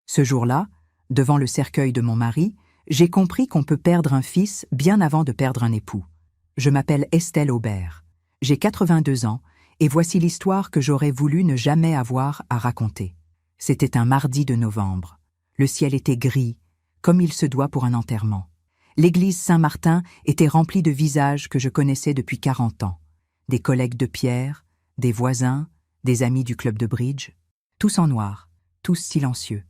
Ce jour-là, devant le cercueil de mon mari, j'ai compris qu'on peut perdre un fils bien avant de perdre un époux. Je m'appelle Estelle Aubert. J'ai 82 ans et voici l'histoire que j'aurais voulu ne jamais avoir à raconter. C'était un mardi de novembre. Le ciel était gris, comme il se doit pour un enterrement. L'église Saint-Martin était remplie de visages que je connaissais depuis 40 ans. Des collègues de Pierre, des voisins, des amis du club de bridge. Tous en noir, tous silencieux,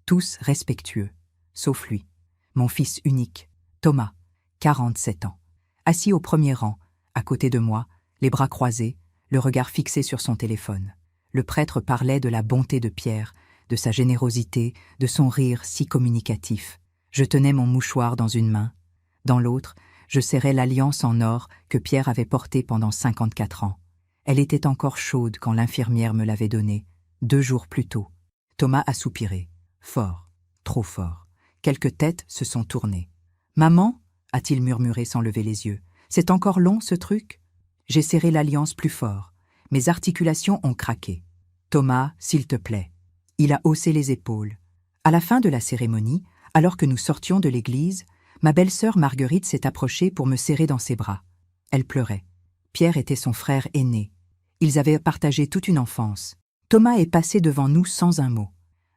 tous respectueux, sauf lui, mon fils unique, Thomas, 47 ans. Assis au premier rang, à côté de moi, les bras croisés, le regard fixé sur son téléphone. Le prêtre parlait de la bonté de Pierre, de sa générosité, de son rire si communicatif. Je tenais mon mouchoir dans une main. Dans l'autre, je serrais l'alliance en or que Pierre avait portée pendant 54 ans. Elle était encore chaude quand l'infirmière me l'avait donnée, 2 jours plus tôt. Thomas a soupiré. Fort, trop fort. Quelques têtes se sont tournées. « Maman » a-t-il murmuré sans lever les yeux. « C'est encore long, ce truc ?» J'ai serré l'alliance plus fort. Mes articulations ont craqué. « Thomas, s'il te plaît. » Il a haussé les épaules. À la fin de la cérémonie, alors que nous sortions de l'église, ma belle-sœur Marguerite s'est approchée pour me serrer dans ses bras. Elle pleurait. Pierre était son frère aîné. Ils avaient partagé toute une enfance. Thomas est passé devant nous sans un mot.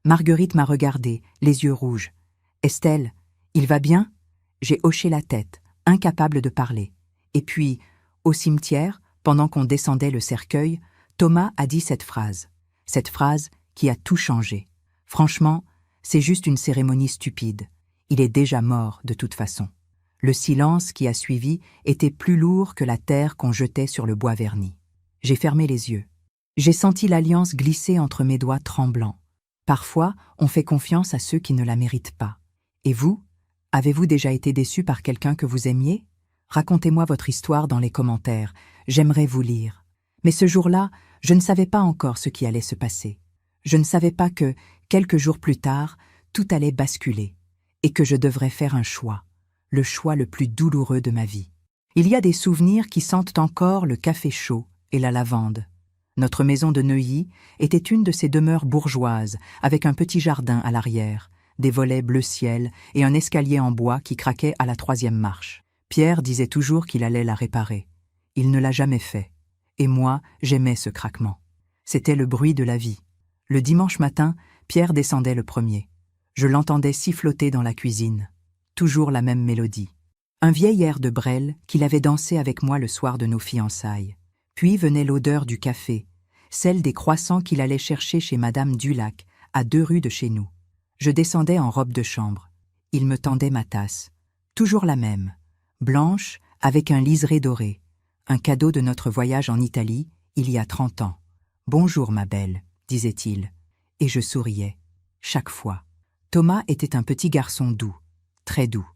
Marguerite m'a regardé, les yeux rouges. « Estelle, il va bien ?» J'ai hoché la tête, incapable de parler. Et puis, au cimetière, pendant qu'on descendait le cercueil, Thomas a dit cette phrase qui a tout changé. Franchement, c'est juste une cérémonie stupide. Il est déjà mort de toute façon. Le silence qui a suivi était plus lourd que la terre qu'on jetait sur le bois verni. J'ai fermé les yeux. J'ai senti l'alliance glisser entre mes doigts tremblants. Parfois, on fait confiance à ceux qui ne la méritent pas. Et vous, avez-vous déjà été déçu par quelqu'un que vous aimiez? Racontez-moi votre histoire dans les commentaires. J'aimerais vous lire. Mais ce jour-là, je ne savais pas encore ce qui allait se passer. Je ne savais pas que, quelques jours plus tard, tout allait basculer et que je devrais faire un choix, le choix le plus douloureux de ma vie. Il y a des souvenirs qui sentent encore le café chaud et la lavande. Notre maison de Neuilly était une de ces demeures bourgeoises, avec un petit jardin à l'arrière, des volets bleu ciel et un escalier en bois qui craquait à la 3e marche. Pierre disait toujours qu'il allait la réparer. Il ne l'a jamais fait. Et moi, j'aimais ce craquement. C'était le bruit de la vie. Le dimanche matin, Pierre descendait le premier. Je l'entendais siffloter dans la cuisine. Toujours la même mélodie. Un vieil air de Brel qu'il avait dansé avec moi le soir de nos fiançailles. Puis venait l'odeur du café, celle des croissants qu'il allait chercher chez Madame Dulac, à 2 rues de chez nous. Je descendais en robe de chambre. Il me tendait ma tasse. Toujours la même, blanche, avec un liseré doré. Un cadeau de notre voyage en Italie, il y a 30 ans. « Bonjour, ma belle », disait-il. Et je souriais, chaque fois. Thomas était un petit garçon doux, très doux.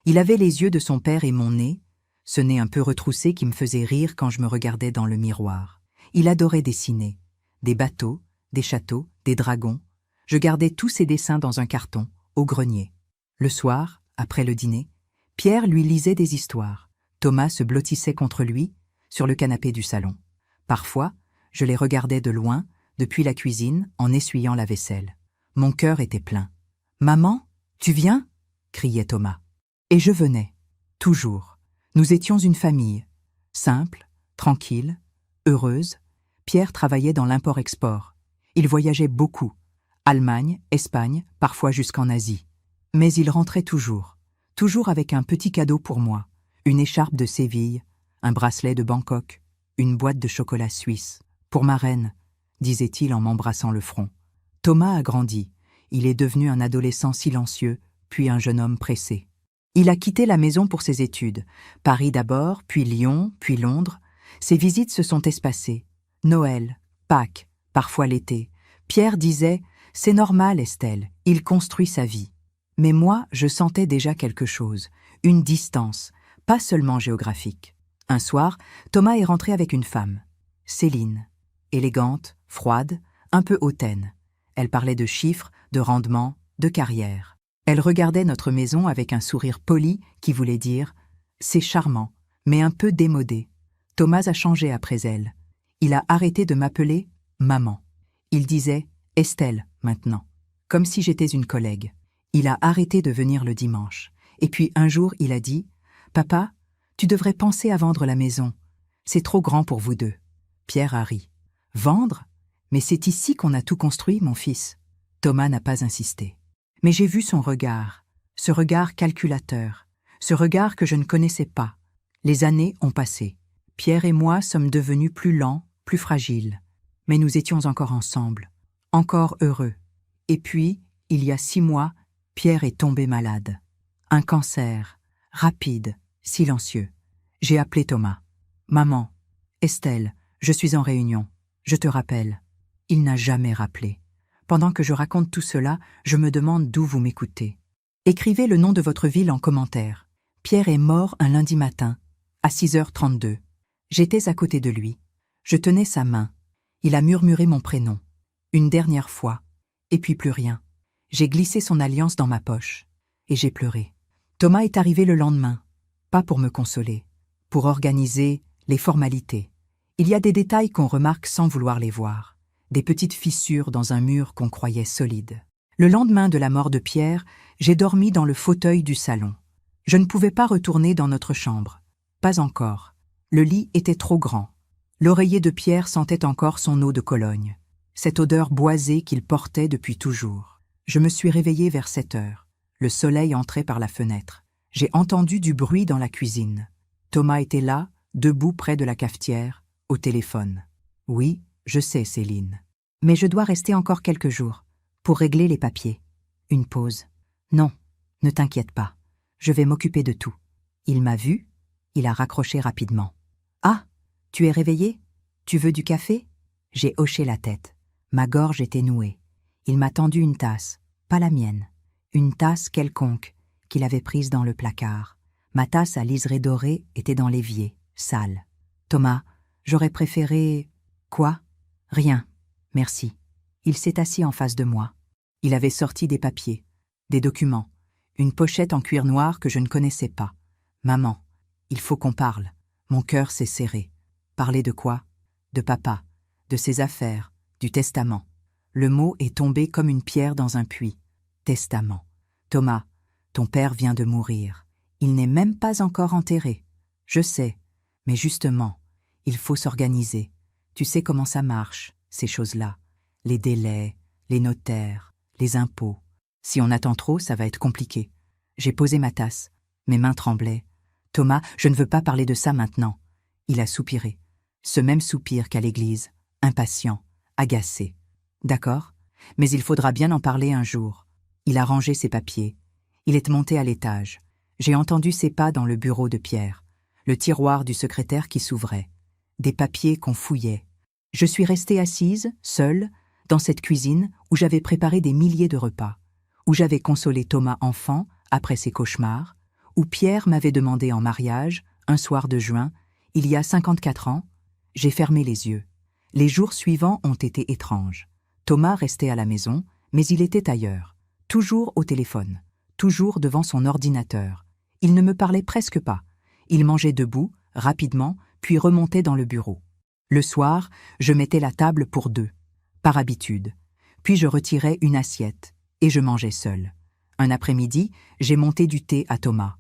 Il avait les yeux de son père et mon nez, ce nez un peu retroussé qui me faisait rire quand je me regardais dans le miroir. Il adorait dessiner. Des bateaux, des châteaux, des dragons. Je gardais tous ses dessins dans un carton, au grenier. Le soir, après le dîner, Pierre lui lisait des histoires. Thomas se blottissait contre lui, sur le canapé du salon. Parfois, je les regardais de loin, depuis la cuisine, en essuyant la vaisselle. Mon cœur était plein. « Maman, tu viens ?» criait Thomas. Et je venais, toujours. Nous étions une famille, simple, tranquille, heureuse. Pierre travaillait dans l'import-export. Il voyageait beaucoup, Allemagne, Espagne, parfois jusqu'en Asie. Mais il rentrait toujours avec un petit cadeau pour moi, une écharpe de Séville, un bracelet de Bangkok, une boîte de chocolat suisse. Pour ma reine, disait-il en m'embrassant le front. Thomas a grandi. Il est devenu un adolescent silencieux, puis un jeune homme pressé. Il a quitté la maison pour ses études. Paris d'abord, puis Lyon, puis Londres. Ses visites se sont espacées. Noël, Pâques, parfois l'été. Pierre disait « C'est normal, Estelle, il construit sa vie ». Mais moi, je sentais déjà quelque chose, une distance, pas seulement géographique. Un soir, Thomas est rentré avec une femme, Céline, élégante, froide, un peu hautaine. Elle parlait de chiffres, de rendement, de carrière. Elle regardait notre maison avec un sourire poli qui voulait dire « C'est charmant, mais un peu démodé ». Thomas a changé après elle. Il a arrêté de m'appeler « maman ». Il disait « Estelle » maintenant. comme si j'étais une collègue. Il a arrêté de venir le dimanche. Et puis un jour, il a dit « Papa, tu devrais penser à vendre la maison. C'est trop grand pour vous deux. » Pierre a ri. « Vendre ? Mais c'est ici qu'on a tout construit, mon fils. » Thomas n'a pas insisté. Mais j'ai vu son regard, ce regard calculateur, ce regard que je ne connaissais pas. Les années ont passé. Pierre et moi sommes devenus plus lents, plus fragiles. Mais nous étions encore ensemble, encore heureux. Et puis, il y a 6 mois, Pierre est tombé malade. Un cancer, rapide, silencieux. J'ai appelé Thomas. « Maman, Estelle, je suis en réunion. Je te rappelle. » Il n'a jamais rappelé. Pendant que je raconte tout cela, je me demande d'où vous m'écoutez. Écrivez le nom de votre ville en commentaire. Pierre est mort un lundi matin, à 6h32. J'étais à côté de lui. Je tenais sa main. Il a murmuré mon prénom. Une dernière fois. Et puis plus rien. J'ai glissé son alliance dans ma poche. Et j'ai pleuré. Thomas est arrivé le lendemain. Pas pour me consoler. Pour organiser les formalités. Il y a des détails qu'on remarque sans vouloir les voir. Des petites fissures dans un mur qu'on croyait solide. Le lendemain de la mort de Pierre, j'ai dormi dans le fauteuil du salon. Je ne pouvais pas retourner dans notre chambre. Pas encore. Le lit était trop grand. L'oreiller de Pierre sentait encore son eau de Cologne. Cette odeur boisée qu'il portait depuis toujours. Je me suis réveillée vers 7h. Le soleil entrait par la fenêtre. J'ai entendu du bruit dans la cuisine. Thomas était là, debout près de la cafetière, au téléphone. « Oui, je sais, Céline. Mais je dois rester encore quelques jours, pour régler les papiers. » Une pause. « Non, ne t'inquiète pas. Je vais m'occuper de tout. » Il m'a vu, il a raccroché rapidement. « Ah, tu es réveillé ? Tu veux du café ?» J'ai hoché la tête. Ma gorge était nouée. Il m'a tendu une tasse, pas la mienne. Une tasse quelconque, qu'il avait prise dans le placard. Ma tasse à liseré doré était dans l'évier, sale. « Thomas, j'aurais préféré… » « Quoi ? Rien, merci. » Il s'est assis en face de moi. Il avait sorti des papiers, des documents, une pochette en cuir noir que je ne connaissais pas. « Maman, il faut qu'on parle. » Mon cœur s'est serré. Parler de quoi ? De papa, de ses affaires, du testament. Le mot est tombé comme une pierre dans un puits. Testament. Thomas, ton père vient de mourir. Il n'est même pas encore enterré. Je sais, mais justement, il faut s'organiser. Tu sais comment ça marche, ces choses-là. Les délais, les notaires, les impôts. Si on attend trop, ça va être compliqué. J'ai posé ma tasse. Mes mains tremblaient. « Thomas, je ne veux pas parler de ça maintenant. » Il a soupiré. Ce même soupir qu'à l'église, impatient, agacé. « D'accord, mais il faudra bien en parler un jour. » Il a rangé ses papiers. Il est monté à l'étage. J'ai entendu ses pas dans le bureau de Pierre. Le tiroir du secrétaire qui s'ouvrait. Des papiers qu'on fouillait. Je suis restée assise, seule, dans cette cuisine où j'avais préparé des milliers de repas, où j'avais consolé Thomas enfant après ses cauchemars, où Pierre m'avait demandé en mariage, un soir de juin, il y a 54 ans. J'ai fermé les yeux. Les jours suivants ont été étranges. Thomas restait à la maison, mais il était ailleurs, toujours au téléphone, toujours devant son ordinateur. Il ne me parlait presque pas. Il mangeait debout, rapidement, puis remontait dans le bureau. Le soir, je mettais la table pour 2, par habitude. Puis je retirais une assiette, et je mangeais seul. Un après-midi, j'ai monté du thé à Thomas.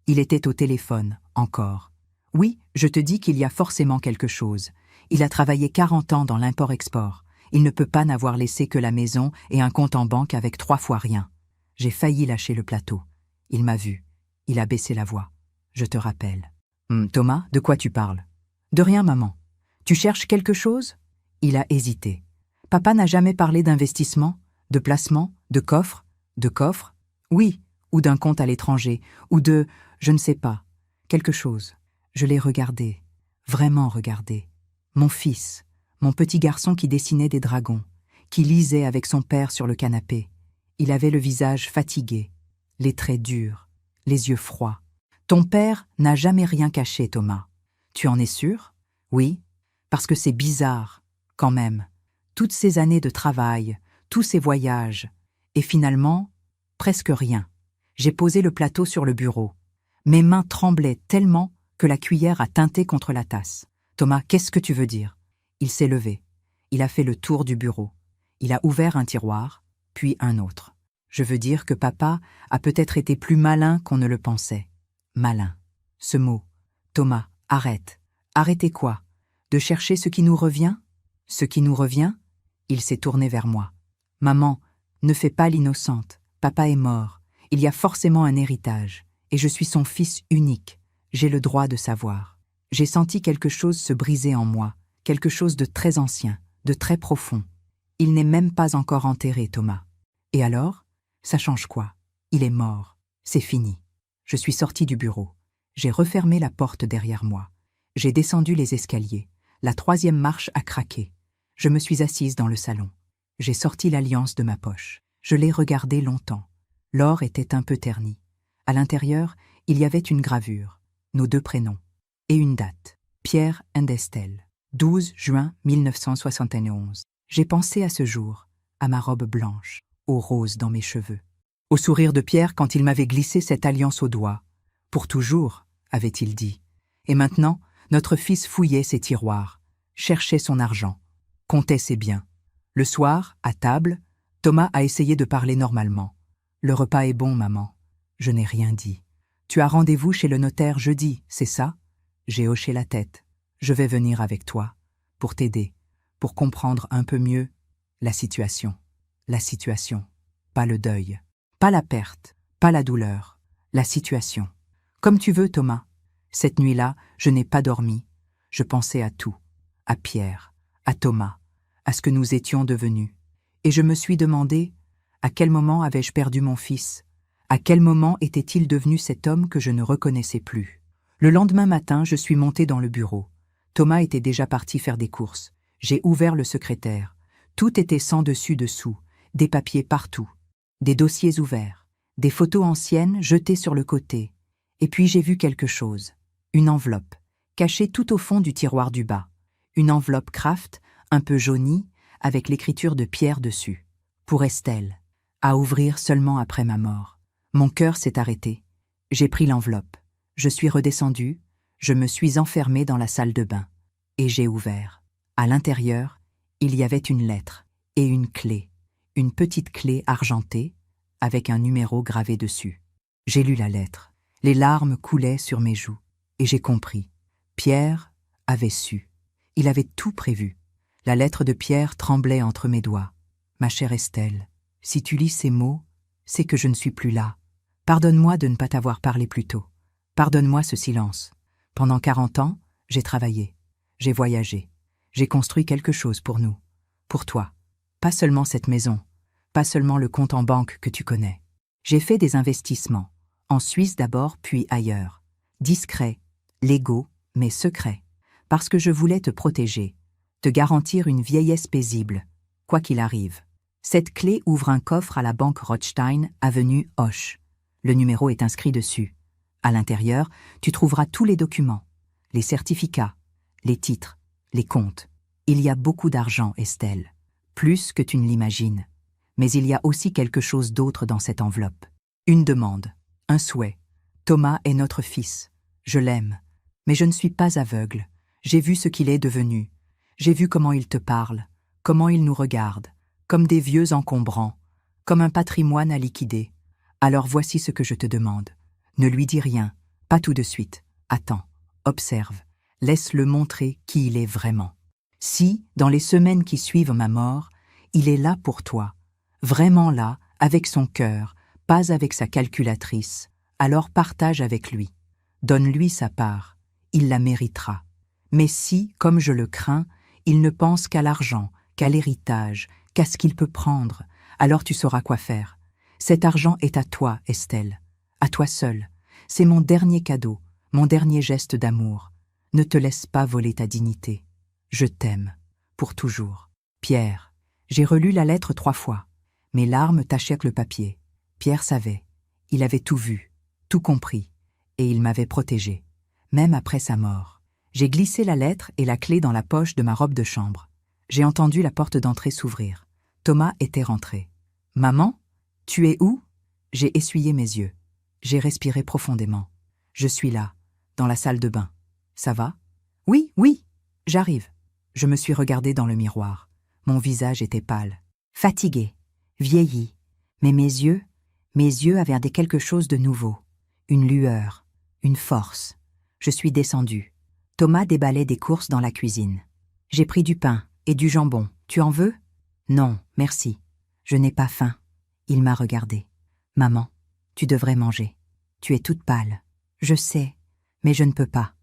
Il était au téléphone, encore. Oui, je te dis qu'il y a forcément quelque chose. Il a travaillé 40 ans dans l'import-export. Il ne peut pas n'avoir laissé que la maison et un compte en banque avec 3 fois rien. J'ai failli lâcher le plateau. Il m'a vu. Il a baissé la voix. Je te rappelle. « Thomas, de quoi tu parles ?»« De rien, maman. » « Tu cherches quelque chose ?» Il a hésité. « Papa n'a jamais parlé d'investissement, de placement, de coffre ?»« De coffre ? Oui, ou d'un compte à l'étranger, ou de… je ne sais pas. Quelque chose. » Je l'ai regardé, vraiment regardé. Mon fils, mon petit garçon qui dessinait des dragons, qui lisait avec son père sur le canapé. Il avait le visage fatigué, les traits durs, les yeux froids. « Ton père n'a jamais rien caché, Thomas. Tu en es sûr ? » « Oui. Parce que c'est bizarre, quand même. Toutes ces années de travail, tous ces voyages, et finalement, presque rien. » J'ai posé le plateau sur le bureau. Mes mains tremblaient tellement que la cuillère a tinté contre la tasse. « Thomas, qu'est-ce que tu veux dire ?» Il s'est levé. Il a fait le tour du bureau. Il a ouvert un tiroir, puis un autre. Je veux dire que papa a peut-être été plus malin qu'on ne le pensait. Malin. Ce mot. Thomas, arrête. Arrêtez quoi? De chercher ce qui nous revient? Ce qui nous revient? Il s'est tourné vers moi. Maman, ne fais pas l'innocente. Papa est mort. Il y a forcément un héritage. Et je suis son fils unique. J'ai le droit de savoir. J'ai senti quelque chose se briser en moi, quelque chose de très ancien, de très profond. Il n'est même pas encore enterré, Thomas. Et alors? Ça change quoi? Il est mort. C'est fini. Je suis sorti du bureau. J'ai refermé la porte derrière moi. J'ai descendu les escaliers. La 3e marche a craqué. Je me suis assise dans le salon. J'ai sorti l'alliance de ma poche. Je l'ai regardée longtemps. L'or était un peu terni. À l'intérieur, il y avait une gravure, nos 2 prénoms, et une date. Pierre and Estelle. 12 juin 1971. J'ai pensé à ce jour, à ma robe blanche, aux roses dans mes cheveux, au sourire de Pierre quand il m'avait glissé cette alliance au doigt. Pour toujours, avait-il dit. Et maintenant, notre fils fouillait ses tiroirs, cherchait son argent, comptait ses biens. Le soir, à table, Thomas a essayé de parler normalement. « Le repas est bon, maman. » Je n'ai rien dit. « Tu as rendez-vous chez le notaire jeudi, c'est ça ?» J'ai hoché la tête. « Je vais venir avec toi, pour t'aider, pour comprendre un peu mieux la situation. La situation, pas le deuil, pas la perte, pas la douleur, la situation. Comme tu veux, Thomas. Cette nuit-là, je n'ai pas dormi. Je pensais à tout, à Pierre, à Thomas, à ce que nous étions devenus. Et je me suis demandé, à quel moment avais-je perdu mon fils? À quel moment était-il devenu cet homme que je ne reconnaissais plus? Le lendemain matin, je suis monté dans le bureau. Thomas était déjà parti faire des courses. J'ai ouvert le secrétaire. Tout était sans dessus-dessous, des papiers partout, des dossiers ouverts, des photos anciennes jetées sur le côté. Et puis j'ai vu quelque chose. Une enveloppe, cachée tout au fond du tiroir du bas. Une enveloppe Kraft, un peu jaunie, avec l'écriture de Pierre dessus. Pour Estelle, à ouvrir seulement après ma mort. Mon cœur s'est arrêté. J'ai pris l'enveloppe. Je suis redescendu. Je me suis enfermé dans la salle de bain. Et j'ai ouvert. À l'intérieur, il y avait une lettre et une clé. Une petite clé argentée, avec un numéro gravé dessus. J'ai lu la lettre. Les larmes coulaient sur mes joues. Et j'ai compris. Pierre avait su. Il avait tout prévu. La lettre de Pierre tremblait entre mes doigts. « Ma chère Estelle, si tu lis ces mots, c'est que je ne suis plus là. Pardonne-moi de ne pas t'avoir parlé plus tôt. Pardonne-moi ce silence. Pendant 40 ans, j'ai travaillé, j'ai voyagé, j'ai construit quelque chose pour nous, pour toi. Pas seulement cette maison, pas seulement le compte en banque que tu connais. J'ai fait des investissements, en Suisse d'abord, puis ailleurs. Discrets, légaux, mais secrets. Parce que je voulais te protéger, te garantir une vieillesse paisible, quoi qu'il arrive. Cette clé ouvre un coffre à la banque Rothstein, avenue Hoche. Le numéro est inscrit dessus. À l'intérieur, tu trouveras tous les documents, les certificats, les titres, les comptes. Il y a beaucoup d'argent, Estelle, plus que tu ne l'imagines. Mais il y a aussi quelque chose d'autre dans cette enveloppe. Une demande, un souhait. Thomas est notre fils. Je l'aime. Mais je ne suis pas aveugle. J'ai vu ce qu'il est devenu. J'ai vu comment il te parle, comment il nous regarde, comme des vieux encombrants, comme un patrimoine à liquider. Alors voici ce que je te demande. Ne lui dis rien, pas tout de suite. Attends, observe, laisse-le montrer qui il est vraiment. Si, dans les semaines qui suivent ma mort, il est là pour toi, vraiment là, avec son cœur, pas avec sa calculatrice, alors partage avec lui. Donne-lui sa part, il la méritera. Mais si, comme je le crains, il ne pense qu'à l'argent, qu'à l'héritage, qu'à ce qu'il peut prendre, alors tu sauras quoi faire. Cet argent est à toi, Estelle, à toi seule. C'est mon dernier cadeau, mon dernier geste d'amour. Ne te laisse pas voler ta dignité. Je t'aime, pour toujours. Pierre. J'ai relu la lettre 3 fois. Mes larmes tachaient le papier. Pierre savait. Il avait tout vu, tout compris, et il m'avait protégé, même après sa mort. J'ai glissé la lettre et la clé dans la poche de ma robe de chambre. J'ai entendu la porte d'entrée s'ouvrir. Thomas était rentré. « Maman, tu es où ?» J'ai essuyé mes yeux. J'ai respiré profondément. « Je suis là, dans la salle de bain. Ça va ?»« Oui, oui, j'arrive. » Je me suis regardée dans le miroir. Mon visage était pâle, fatigué. vieilli. Mais mes yeux avaient quelque chose de nouveau. Une lueur, une force. Je suis descendue. Thomas déballait des courses dans la cuisine. J'ai pris du pain et du jambon. Tu en veux? Non, merci. Je n'ai pas faim. Il m'a regardée. Maman, tu devrais manger. Tu es toute pâle. Je sais, mais je ne peux pas.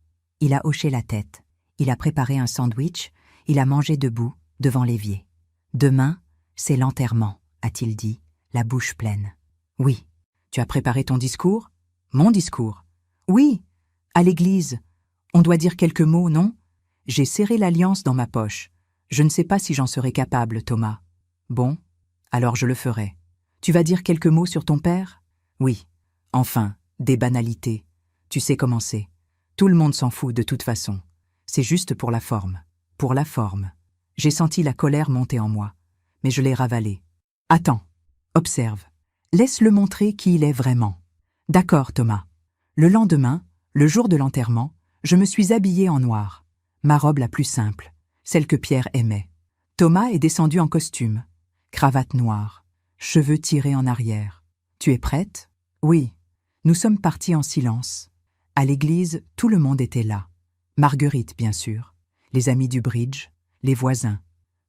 Il a hoché la tête. Il a préparé un sandwich. Il a mangé debout, devant l'évier. Demain, c'est l'enterrement, a-t-il dit, la bouche pleine. Oui. Tu as préparé ton discours? Mon discours? Oui. À l'église. On doit dire quelques mots, non? J'ai serré l'alliance dans ma poche. Je ne sais pas si j'en serai capable, Thomas. Bon, alors je le ferai. Tu vas dire quelques mots sur ton père? Oui. Enfin, des banalités. Tu sais comment c'est. Tout le monde s'en fout de toute façon. C'est juste pour la forme. Pour la forme. J'ai senti la colère monter en moi, mais je l'ai ravalée. Attends. Observe. Laisse-le montrer qui il est vraiment. D'accord, Thomas. Le lendemain, le jour de l'enterrement, je me suis habillée en noir. Ma robe la plus simple, celle que Pierre aimait. Thomas est descendu en costume. Cravate noire, cheveux tirés en arrière. Tu es prête? Oui. Nous sommes partis en silence. À l'église, tout le monde était là. Marguerite, bien sûr, les amis du bridge, les voisins,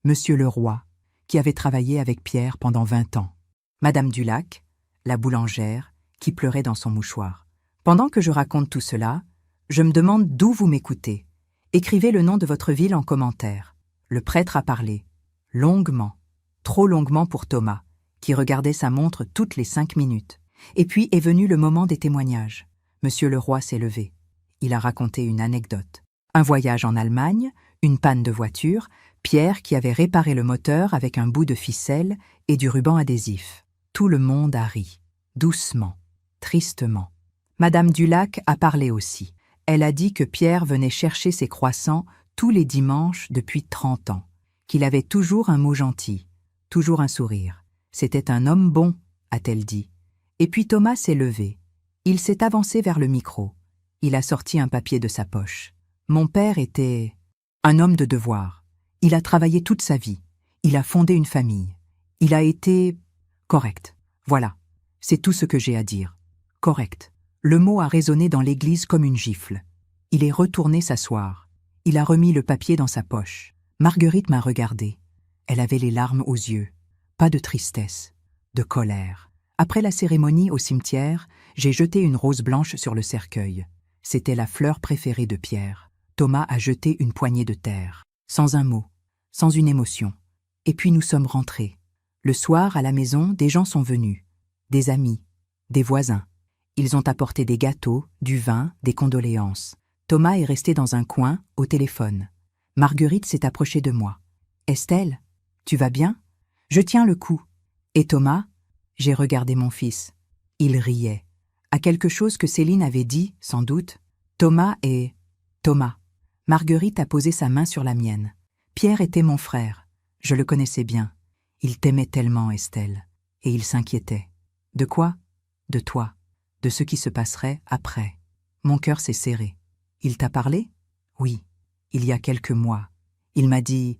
Monsieur Leroy, qui avait travaillé avec Pierre pendant 20 ans, Madame Dulac, la boulangère, qui pleurait dans son mouchoir. Pendant que je raconte tout cela, je me demande d'où vous m'écoutez. Écrivez le nom de votre ville en commentaire. Le prêtre a parlé. Longuement. Trop longuement pour Thomas, qui regardait sa montre toutes les 5 minutes. Et puis est venu le moment des témoignages. Monsieur Leroy s'est levé. Il a raconté une anecdote. Un voyage en Allemagne, une panne de voiture, Pierre qui avait réparé le moteur avec un bout de ficelle et du ruban adhésif. Tout le monde a ri. Doucement. Tristement. Madame Dulac a parlé aussi. Elle a dit que Pierre venait chercher ses croissants tous les dimanches depuis 30 ans, qu'il avait toujours un mot gentil, toujours un sourire. C'était un homme bon, a-t-elle dit. Et puis Thomas s'est levé. Il s'est avancé vers le micro. Il a sorti un papier de sa poche. Mon père était un homme de devoir. Il a travaillé toute sa vie. Il a fondé une famille. Il a été correct. Voilà, c'est tout ce que j'ai à dire. Correct. Le mot a résonné dans l'église comme une gifle. Il est retourné s'asseoir. Il a remis le papier dans sa poche. Marguerite m'a regardé. Elle avait les larmes aux yeux. Pas de tristesse, de colère. Après la cérémonie au cimetière, j'ai jeté une rose blanche sur le cercueil. C'était la fleur préférée de Pierre. Thomas a jeté une poignée de terre, sans un mot, sans une émotion. Et puis nous sommes rentrés. Le soir, à la maison, des gens sont venus. Des amis, des voisins. Ils ont apporté des gâteaux, du vin, des condoléances. Thomas est resté dans un coin, au téléphone. Marguerite s'est approchée de moi. « Estelle, tu vas bien? Je tiens le coup. » Et Thomas? J'ai regardé mon fils. Il riait. À quelque chose que Céline avait dit, sans doute. Thomas et... Thomas. Marguerite a posé sa main sur la mienne. Pierre était mon frère. Je le connaissais bien. Il t'aimait tellement, Estelle. Et il s'inquiétait. De quoi? De toi. De ce qui se passerait après. Mon cœur s'est serré. Il t'a parlé? Oui, il y a quelques mois. Il m'a dit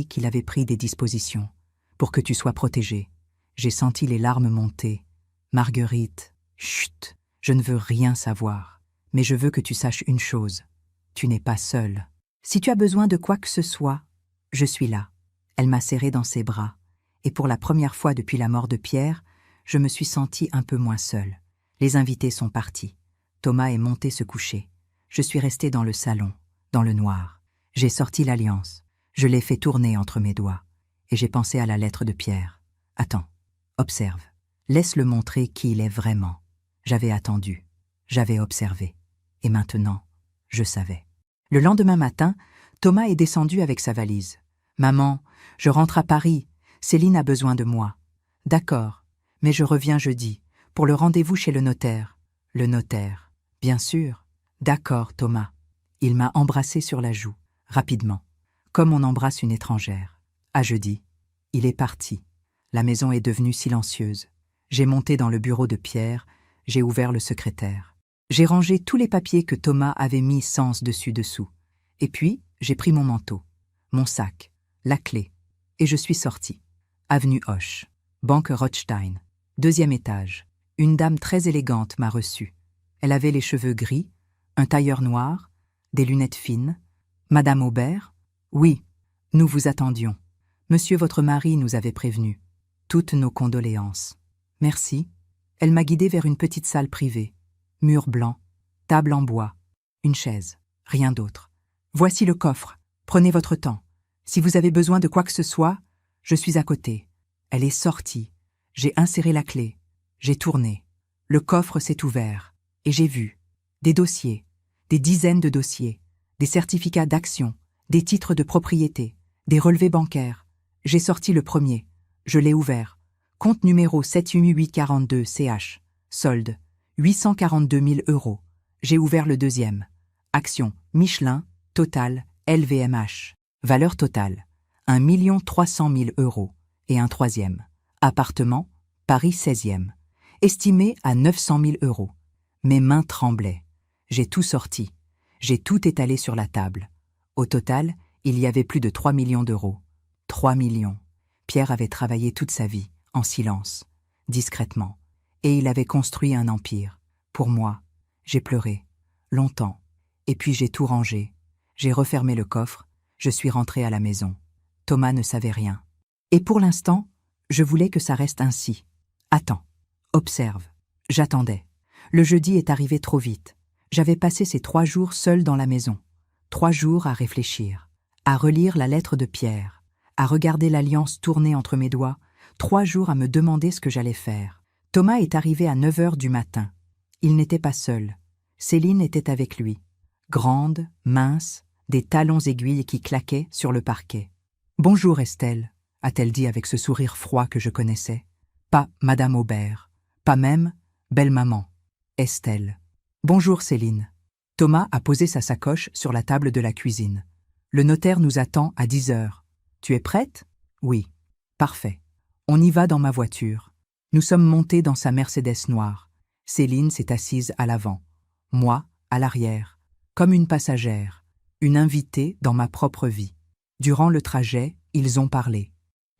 qu'il avait pris des dispositions pour que tu sois protégée. J'ai senti les larmes monter. Marguerite, chut, je ne veux rien savoir. Mais je veux que tu saches une chose. Tu n'es pas seule. Si tu as besoin de quoi que ce soit, je suis là. Elle m'a serrée dans ses bras. Et pour la première fois depuis la mort de Pierre, je me suis sentie un peu moins seule. Les invités sont partis. Thomas est monté se coucher. Je suis restée dans le salon, dans le noir. J'ai sorti l'alliance. Je l'ai fait tourner entre mes doigts. Et j'ai pensé à la lettre de Pierre. Attends, observe. Laisse-le montrer qui il est vraiment. J'avais attendu. J'avais observé. Et maintenant, je savais. Le lendemain matin, Thomas est descendu avec sa valise. « Maman, je rentre à Paris. Céline a besoin de moi. »« D'accord, mais je reviens jeudi, pour le rendez-vous chez le notaire. »« Le notaire, bien sûr. »« D'accord, Thomas. » Il m'a embrassé sur la joue, rapidement, comme on embrasse une étrangère. À jeudi. Il est parti. La maison est devenue silencieuse. J'ai monté dans le bureau de Pierre, j'ai ouvert le secrétaire. J'ai rangé tous les papiers que Thomas avait mis sens dessus-dessous. Et puis, j'ai pris mon manteau, mon sac, la clé, et je suis sortie. Avenue Hoche. Banque Rothstein. 2e étage. Une dame très élégante m'a reçue. Elle avait les cheveux gris, un tailleur noir, des lunettes fines. Madame Aubert? Oui, nous vous attendions. Monsieur votre mari nous avait prévenus. Toutes nos condoléances. Merci. Elle m'a guidée vers une petite salle privée. Mur blanc, table en bois, une chaise, rien d'autre. Voici le coffre. Prenez votre temps. Si vous avez besoin de quoi que ce soit, je suis à côté. Elle est sortie. J'ai inséré la clé. J'ai tourné. Le coffre s'est ouvert. Et j'ai vu des dossiers, des dizaines de dossiers, des certificats d'action, des titres de propriété, des relevés bancaires. J'ai sorti le premier. Je l'ai ouvert. Compte numéro 78842 CH. Solde. 842 000 €. J'ai ouvert le deuxième. Action. Michelin. Total. LVMH. Valeur totale. 1 300 000 €. Et un troisième. Appartement. Paris 16e. Estimé à 900 000 €. Mes mains tremblaient. J'ai tout sorti. J'ai tout étalé sur la table. Au total, il y avait plus de 3 millions d'euros. 3 millions. Pierre avait travaillé toute sa vie, en silence, discrètement. Et il avait construit un empire. Pour moi, j'ai pleuré. Longtemps. Et puis j'ai tout rangé. J'ai refermé le coffre. Je suis rentré à la maison. Thomas ne savait rien. Et pour l'instant, je voulais que ça reste ainsi. Attends. Observe. J'attendais. Le jeudi est arrivé trop vite. J'avais passé ces 3 jours seul dans la maison. 3 jours à réfléchir, à relire la lettre de Pierre, à regarder l'alliance tourner entre mes doigts, 3 jours à me demander ce que j'allais faire. Thomas est arrivé à 9 h du matin. Il n'était pas seul. Céline était avec lui. Grande, mince, des talons aiguilles qui claquaient sur le parquet. « Bonjour Estelle », a-t-elle dit avec ce sourire froid que je connaissais. Pas Madame Aubert, pas même belle-maman. Estelle. « Bonjour Céline ». Thomas a posé sa sacoche sur la table de la cuisine. « Le notaire nous attend à 10 h. Tu es prête ? » ?»« Oui. »« Parfait. On y va dans ma voiture. » Nous sommes montés dans sa Mercedes noire. Céline s'est assise à l'avant. Moi, à l'arrière. Comme une passagère. Une invitée dans ma propre vie. Durant le trajet, ils ont parlé.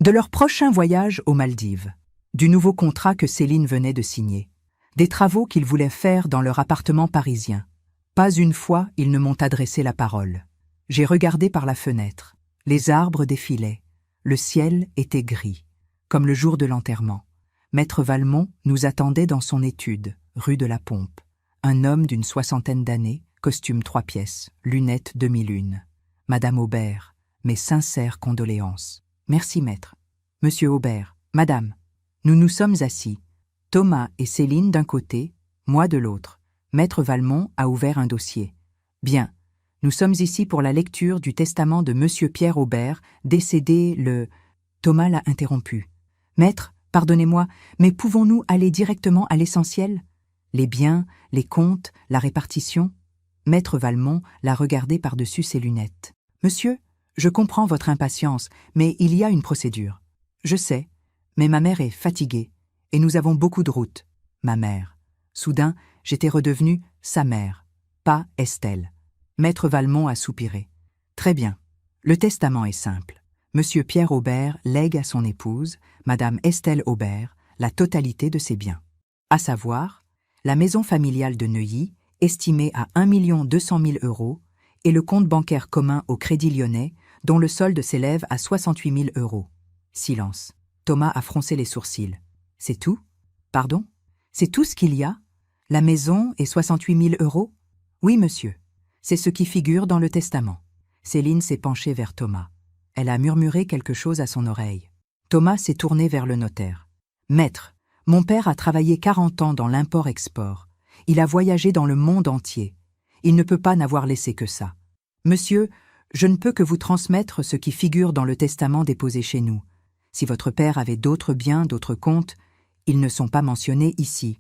De leur prochain voyage aux Maldives. Du nouveau contrat que Céline venait de signer. Des travaux qu'ils voulaient faire dans leur appartement parisien. Pas une fois, ils ne m'ont adressé la parole. J'ai regardé par la fenêtre. Les arbres défilaient. Le ciel était gris, comme le jour de l'enterrement. Maître Valmont nous attendait dans son étude, rue de la Pompe. Un homme d'une 60aine d'années, costume 3 pièces, lunettes demi-lune. Madame Aubert, mes sincères condoléances. Merci, maître. Monsieur Aubert, madame. Nous nous sommes assis. Thomas et Céline d'un côté, moi de l'autre. Maître Valmont a ouvert un dossier. Bien, nous sommes ici pour la lecture du testament de Monsieur Pierre Aubert, décédé le... Thomas l'a interrompu. Maître, pardonnez-moi, mais pouvons-nous aller directement à l'essentiel? Les biens, les comptes, la répartition? Maître Valmont l'a regardé par-dessus ses lunettes. Monsieur, je comprends votre impatience, mais il y a une procédure. Je sais, mais ma mère est fatiguée, et nous avons beaucoup de route. Ma mère. Soudain, j'étais redevenue sa mère, pas Estelle. Maître Valmont a soupiré. Très bien. Le testament est simple. Monsieur Pierre Aubert lègue à son épouse, Madame Estelle Aubert, la totalité de ses biens. À savoir, la maison familiale de Neuilly, estimée à 1 200 000 € et le compte bancaire commun au Crédit Lyonnais, dont le solde s'élève à 68 000 €. Silence. Thomas a froncé les sourcils. C'est tout? Pardon? C'est tout ce qu'il y a? La maison et 68 000 €? Oui, monsieur. C'est ce qui figure dans le testament. Céline s'est penchée vers Thomas. Elle a murmuré quelque chose à son oreille. Thomas s'est tourné vers le notaire. Maître, mon père a travaillé 40 ans dans l'import-export. Il a voyagé dans le monde entier. Il ne peut pas n'avoir laissé que ça. Monsieur, je ne peux que vous transmettre ce qui figure dans le testament déposé chez nous. Si votre père avait d'autres biens, d'autres comptes, ils ne sont pas mentionnés ici.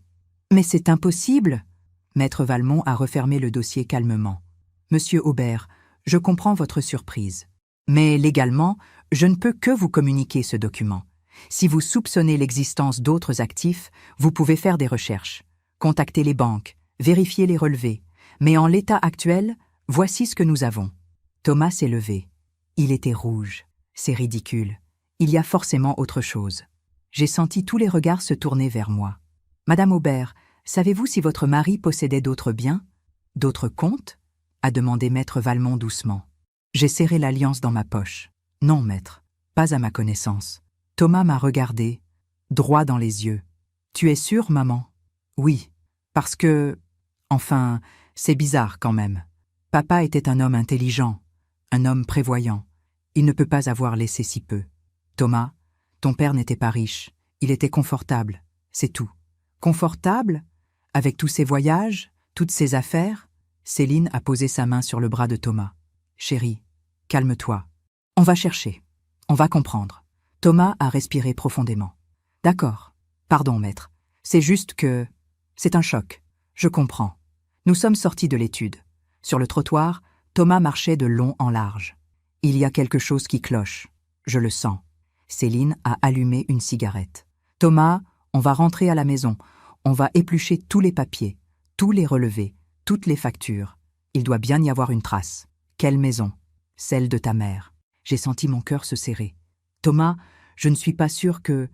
Mais c'est impossible. Maître Valmont a refermé le dossier calmement. Monsieur Aubert, je comprends votre surprise. Mais légalement, je ne peux que vous communiquer ce document. Si vous soupçonnez l'existence d'autres actifs, vous pouvez faire des recherches. Contacter les banques, vérifier les relevés. Mais en l'état actuel, voici ce que nous avons. Thomas s'est levé. Il était rouge. C'est ridicule. Il y a forcément autre chose. J'ai senti tous les regards se tourner vers moi. Madame Aubert, savez-vous si votre mari possédait d'autres biens? D'autres comptes? A demandé maître Valmont doucement. J'ai serré l'alliance dans ma poche. Non, maître, pas à ma connaissance. Thomas m'a regardé, droit dans les yeux. Tu es sûre, maman? Oui, parce que… Enfin, c'est bizarre quand même. Papa était un homme intelligent, un homme prévoyant. Il ne peut pas avoir laissé si peu. Thomas, ton père n'était pas riche, il était confortable, c'est tout. Confortable? Avec tous ses voyages, toutes ses affaires? Céline a posé sa main sur le bras de Thomas. Chérie, calme-toi. On va chercher. On va comprendre. Thomas a respiré profondément. D'accord. Pardon, maître. C'est juste que… C'est un choc. Je comprends. Nous sommes sortis de l'étude. Sur le trottoir, Thomas marchait de long en large. Il y a quelque chose qui cloche. Je le sens. Céline a allumé une cigarette. Thomas, on va rentrer à la maison. On va éplucher tous les papiers, tous les relevés, toutes les factures. Il doit bien y avoir une trace. Quelle maison? Celle de ta mère. J'ai senti mon cœur se serrer. Thomas, je ne suis pas sûre que…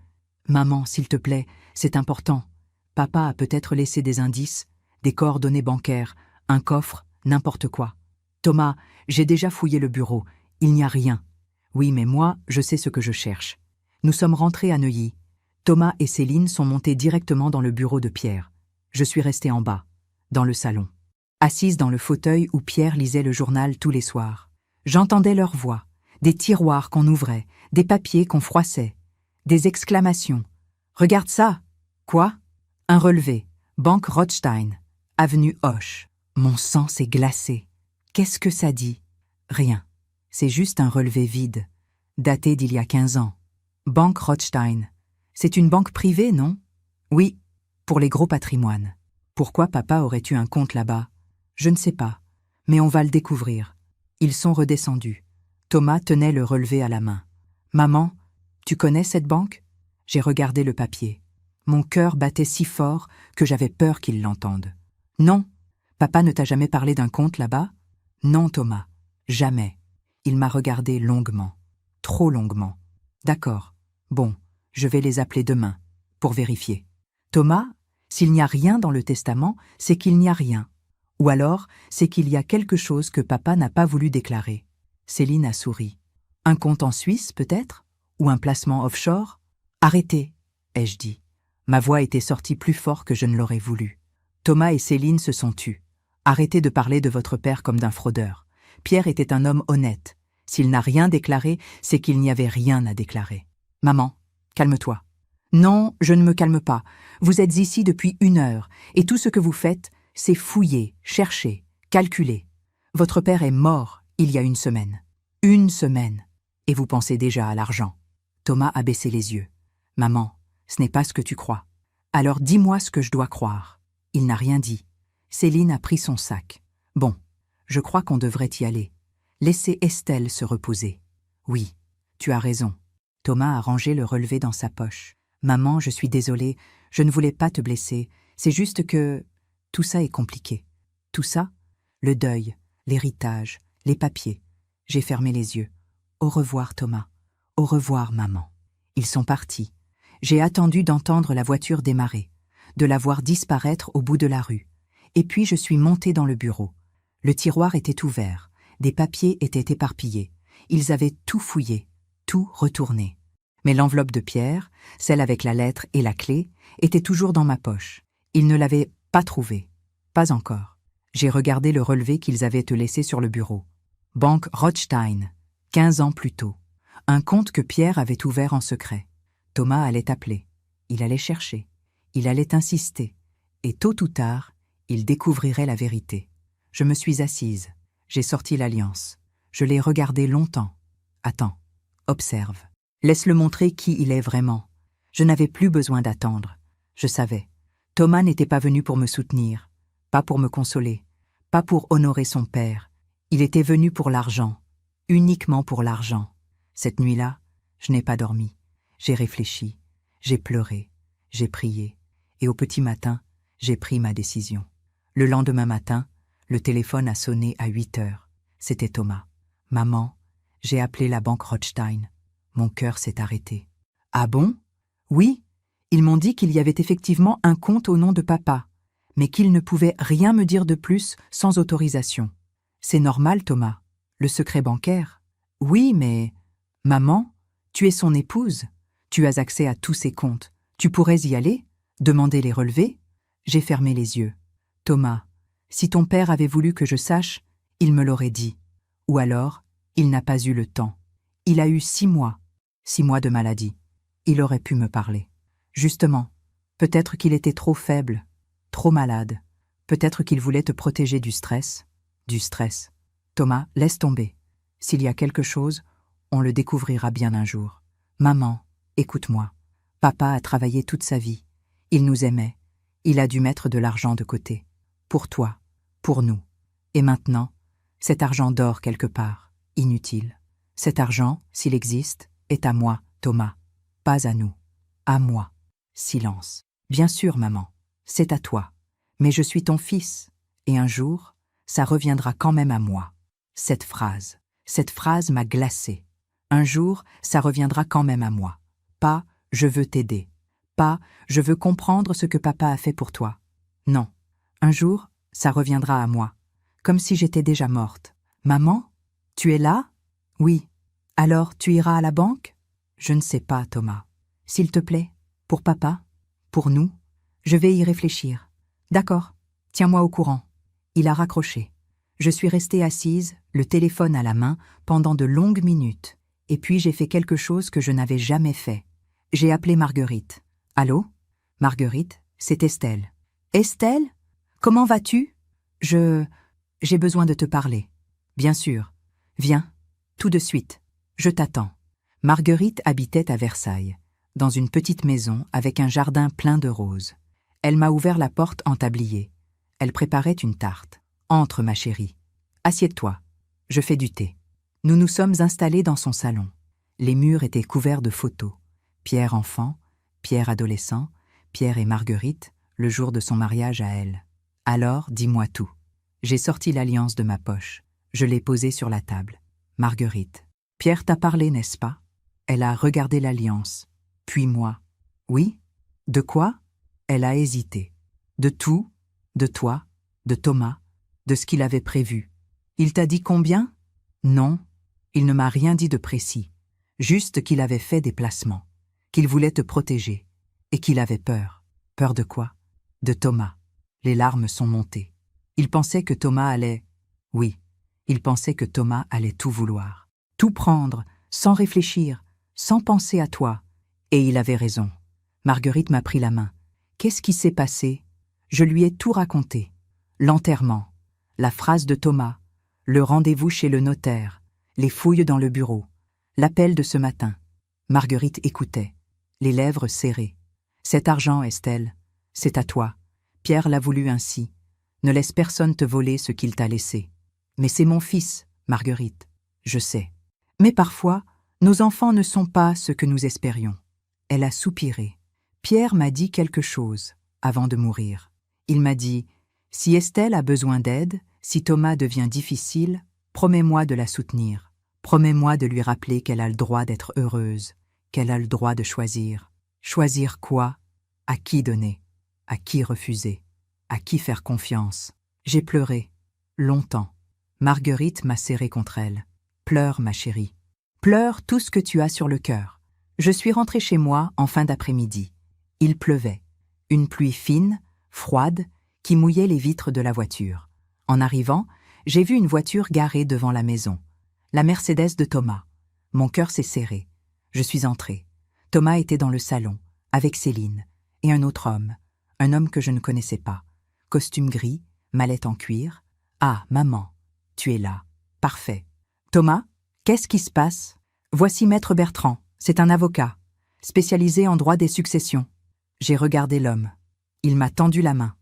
Maman, s'il te plaît, c'est important. Papa a peut-être laissé des indices, des coordonnées bancaires, un coffre, n'importe quoi. Thomas, j'ai déjà fouillé le bureau. Il n'y a rien. Oui, mais moi, je sais ce que je cherche. Nous sommes rentrés à Neuilly. Thomas et Céline sont montés directement dans le bureau de Pierre. Je suis restée en bas, dans le salon, assise dans le fauteuil où Pierre lisait le journal tous les soirs. J'entendais leurs voix, des tiroirs qu'on ouvrait, des papiers qu'on froissait, des exclamations. « Regarde ça !»« Quoi ?» Un relevé. Banque Rothstein. Avenue Hoche. Mon sang s'est glacé. Qu'est-ce que ça dit? Rien. C'est juste un relevé vide, daté d'il y a 15 ans. Banque Rothstein. C'est une banque privée, non? Oui, pour les gros patrimoines. Pourquoi papa aurait eu un compte là-bas? Je ne sais pas, mais on va le découvrir. Ils sont redescendus. Thomas tenait le relevé à la main. Maman, tu connais cette banque? J'ai regardé le papier. Mon cœur battait si fort que j'avais peur qu'il l'entende. Non, papa ne t'a jamais parlé d'un compte là-bas? Non, Thomas, jamais. Il m'a regardé longuement, trop longuement. D'accord, bon, je vais les appeler demain, pour vérifier. Thomas, s'il n'y a rien dans le testament, c'est qu'il n'y a rien. Ou alors, c'est qu'il y a quelque chose que papa n'a pas voulu déclarer. Céline a souri. Un compte en Suisse, peut-être? Ou un placement offshore? Arrêtez, ai-je dit. Ma voix était sortie plus fort que je ne l'aurais voulu. Thomas et Céline se sont tus. Arrêtez de parler de votre père comme d'un fraudeur. Pierre était un homme honnête. S'il n'a rien déclaré, c'est qu'il n'y avait rien à déclarer. Maman, calme-toi. Non, je ne me calme pas. Vous êtes ici depuis 1 heure, et tout ce que vous faites, c'est fouiller, chercher, calculer. Votre père est mort il y a 1 semaine. 1 semaine. Et vous pensez déjà à l'argent. Thomas a baissé les yeux. Maman, ce n'est pas ce que tu crois. Alors dis-moi ce que je dois croire. Il n'a rien dit. Céline a pris son sac. Bon, je crois qu'on devrait y aller. Laissez Estelle se reposer. Oui, tu as raison. Thomas a rangé le relevé dans sa poche. Maman, je suis désolée, je ne voulais pas te blesser. C'est juste que… Tout ça est compliqué. Tout ça? Le deuil, l'héritage, les papiers. J'ai fermé les yeux. Au revoir, Thomas. Au revoir, maman. Ils sont partis. J'ai attendu d'entendre la voiture démarrer, de la voir disparaître au bout de la rue. Et puis je suis montée dans le bureau. Le tiroir était ouvert, des papiers étaient éparpillés. Ils avaient tout fouillé, tout retourné. Mais l'enveloppe de Pierre, celle avec la lettre et la clé, était toujours dans ma poche. Ils ne l'avaient pas trouvée. Pas encore. J'ai regardé le relevé qu'ils avaient laissé sur le bureau. Banque Rothstein, 15 ans plus tôt. Un compte que Pierre avait ouvert en secret. Thomas allait appeler. Il allait chercher. Il allait insister. Et tôt ou tard, il découvrirait la vérité. Je me suis assise. J'ai sorti l'alliance. Je l'ai regardé longtemps. Attends. Observe. Laisse-le montrer qui il est vraiment. Je n'avais plus besoin d'attendre. Je savais. Thomas n'était pas venu pour me soutenir, pas pour me consoler, pas pour honorer son père. Il était venu pour l'argent, uniquement pour l'argent. Cette nuit-là, je n'ai pas dormi. J'ai réfléchi, j'ai pleuré, j'ai prié, et au petit matin, j'ai pris ma décision. Le lendemain matin, le téléphone a sonné à 8 heures. C'était Thomas. Maman, j'ai appelé la banque Rothstein. Mon cœur s'est arrêté. Ah bon? Oui, ils m'ont dit qu'il y avait effectivement un compte au nom de papa, mais qu'ils ne pouvaient rien me dire de plus sans autorisation. C'est normal, Thomas. Le secret bancaire. Oui, mais... Maman, tu es son épouse. Tu as accès à tous ses comptes. Tu pourrais y aller? Demander les relevés? J'ai fermé les yeux. Thomas, si ton père avait voulu que je sache, il me l'aurait dit. Ou alors, il n'a pas eu le temps. Il a eu 6 mois. 6 mois de maladie. Il aurait pu me parler. Justement, peut-être qu'il était trop faible, trop malade. Peut-être qu'il voulait te protéger du stress. Du stress. Thomas, laisse tomber. S'il y a quelque chose, on le découvrira bien un jour. Maman, écoute-moi. Papa a travaillé toute sa vie. Il nous aimait. Il a dû mettre de l'argent de côté. Pour toi, pour nous. Et maintenant, cet argent dort quelque part, inutile. Cet argent, s'il existe, est à moi, Thomas. Pas à nous. À moi. Silence. Bien sûr, maman, c'est à toi. Mais je suis ton fils. Et un jour, ça reviendra quand même à moi. Cette phrase m'a glacé. Un jour, ça reviendra quand même à moi. Pas « je veux t'aider ». Pas « je veux comprendre ce que papa a fait pour toi ». Non. Un jour, ça reviendra à moi. Comme si j'étais déjà morte. Maman, tu es là? Oui. Alors, tu iras à la banque? Je ne sais pas, Thomas. S'il te plaît, pour papa, pour nous, je vais y réfléchir. D'accord, tiens-moi au courant. Il a raccroché. Je suis restée assise, le téléphone à la main, pendant de longues minutes. Et puis j'ai fait quelque chose que je n'avais jamais fait. J'ai appelé Marguerite. Allô? Marguerite, c'est Estelle. Estelle? Comment vas-tu? J'ai besoin de te parler. Bien sûr. Viens, tout de suite. Je t'attends. Marguerite habitait à Versailles, dans une petite maison avec un jardin plein de roses. Elle m'a ouvert la porte en tablier. Elle préparait une tarte. Entre, ma chérie. Assieds-toi. Je fais du thé. Nous nous sommes installés dans son salon. Les murs étaient couverts de photos. Pierre enfant, Pierre adolescent, Pierre et Marguerite, le jour de son mariage à elle. Alors, dis-moi tout. J'ai sorti l'alliance de ma poche. Je l'ai posée sur la table. Marguerite. Pierre t'a parlé, n'est-ce pas? Elle a regardé l'alliance. Puis moi. Oui? De quoi? Elle a hésité. De tout? De toi? De Thomas? De ce qu'il avait prévu? Il t'a dit combien? Non, il ne m'a rien dit de précis. Juste qu'il avait fait des placements, qu'il voulait te protéger, et qu'il avait peur. Peur de quoi? De Thomas. Les larmes sont montées. Il pensait que Thomas allait... Oui, il pensait que Thomas allait tout vouloir. Tout prendre, sans réfléchir, sans penser à toi. Et il avait raison. Marguerite m'a pris la main. Qu'est-ce qui s'est passé? Je lui ai tout raconté. L'enterrement, la phrase de Thomas, le rendez-vous chez le notaire, les fouilles dans le bureau, l'appel de ce matin. Marguerite écoutait, les lèvres serrées. Cet argent, Estelle, c'est à toi. Pierre l'a voulu ainsi. Ne laisse personne te voler ce qu'il t'a laissé. Mais c'est mon fils, Marguerite, je sais. Mais parfois, nos enfants ne sont pas ce que nous espérions. Elle a soupiré. Pierre m'a dit quelque chose avant de mourir. Il m'a dit, si Estelle a besoin d'aide, si Thomas devient difficile, promets-moi de la soutenir. Promets-moi de lui rappeler qu'elle a le droit d'être heureuse, qu'elle a le droit de choisir. Choisir quoi? À qui donner? À qui refuser? À qui faire confiance? J'ai pleuré. Longtemps. Marguerite m'a serré contre elle. Pleure, ma chérie. Pleure tout ce que tu as sur le cœur. Je suis rentrée chez moi en fin d'après-midi. Il pleuvait. Une pluie fine, froide, qui mouillait les vitres de la voiture. En arrivant, j'ai vu une voiture garée devant la maison. La Mercedes de Thomas. Mon cœur s'est serré. Je suis entrée. Thomas était dans le salon, avec Céline, et un autre homme. Un homme que je ne connaissais pas. Costume gris, mallette en cuir. Ah, maman, tu es là. Parfait. Thomas, qu'est-ce qui se passe? Voici Maître Bertrand, c'est un avocat, spécialisé en droit des successions. J'ai regardé l'homme. Il m'a tendu la main.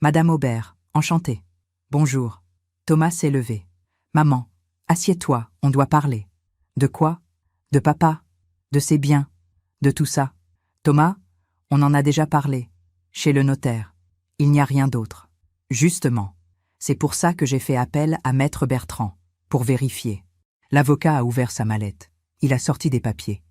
Madame Aubert, enchantée. Bonjour. Thomas s'est levé. Maman, assieds-toi, on doit parler. De quoi? De papa, de ses biens, de tout ça. Thomas, on en a déjà parlé. Chez le notaire. Il n'y a rien d'autre. Justement. C'est pour ça que j'ai fait appel à Maître Bertrand, pour vérifier. L'avocat a ouvert sa mallette. Il a sorti des papiers.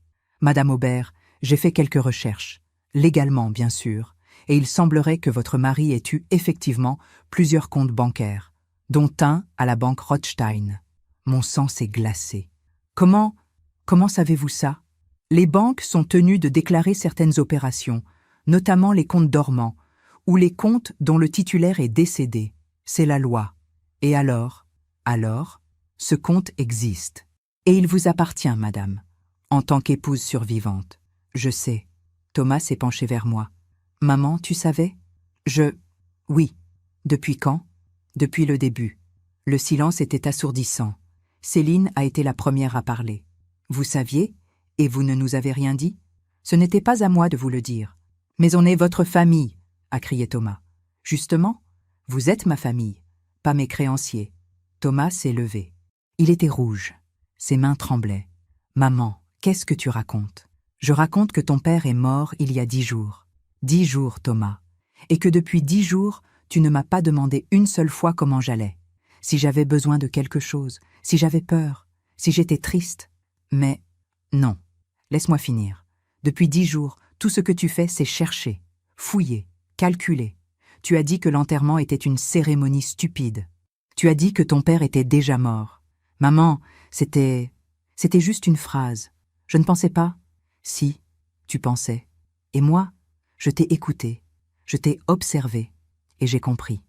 Madame Aubert, j'ai fait quelques recherches. légalement bien sûr, et il semblerait que votre mari ait eu effectivement plusieurs comptes bancaires, dont un à la banque Rothstein. Mon sang s'est glacé. Comment savez-vous ça? Les banques sont tenues de déclarer certaines opérations, notamment les comptes dormants, ou les comptes dont le titulaire est décédé. C'est la loi. Et alors, ce compte existe. Et il vous appartient, madame, en tant qu'épouse survivante. Je sais. Thomas s'est penché vers moi. Maman, tu savais? Oui. Depuis quand? Depuis le début. Le silence était assourdissant. Céline a été la première à parler. Vous saviez, et vous ne nous avez rien dit? Ce n'était pas à moi de vous le dire. Mais on est votre famille, a crié Thomas. Justement, vous êtes ma famille, pas mes créanciers. Thomas s'est levé. Il était rouge. Ses mains tremblaient. Maman, qu'est-ce que tu racontes? Je raconte que ton père est mort il y a 10 jours. 10 jours, Thomas. Et que depuis 10 jours, tu ne m'as pas demandé une seule fois comment j'allais. Si j'avais besoin de quelque chose, si j'avais peur, si j'étais triste. Mais non, laisse-moi finir. Depuis 10 jours, tout ce que tu fais, c'est chercher, fouiller, calculer. Tu as dit que l'enterrement était une cérémonie stupide. Tu as dit que ton père était déjà mort. Maman, c'était juste une phrase. Je ne pensais pas. Si, tu pensais. Et moi, je t'ai écouté, je t'ai observé, et j'ai compris.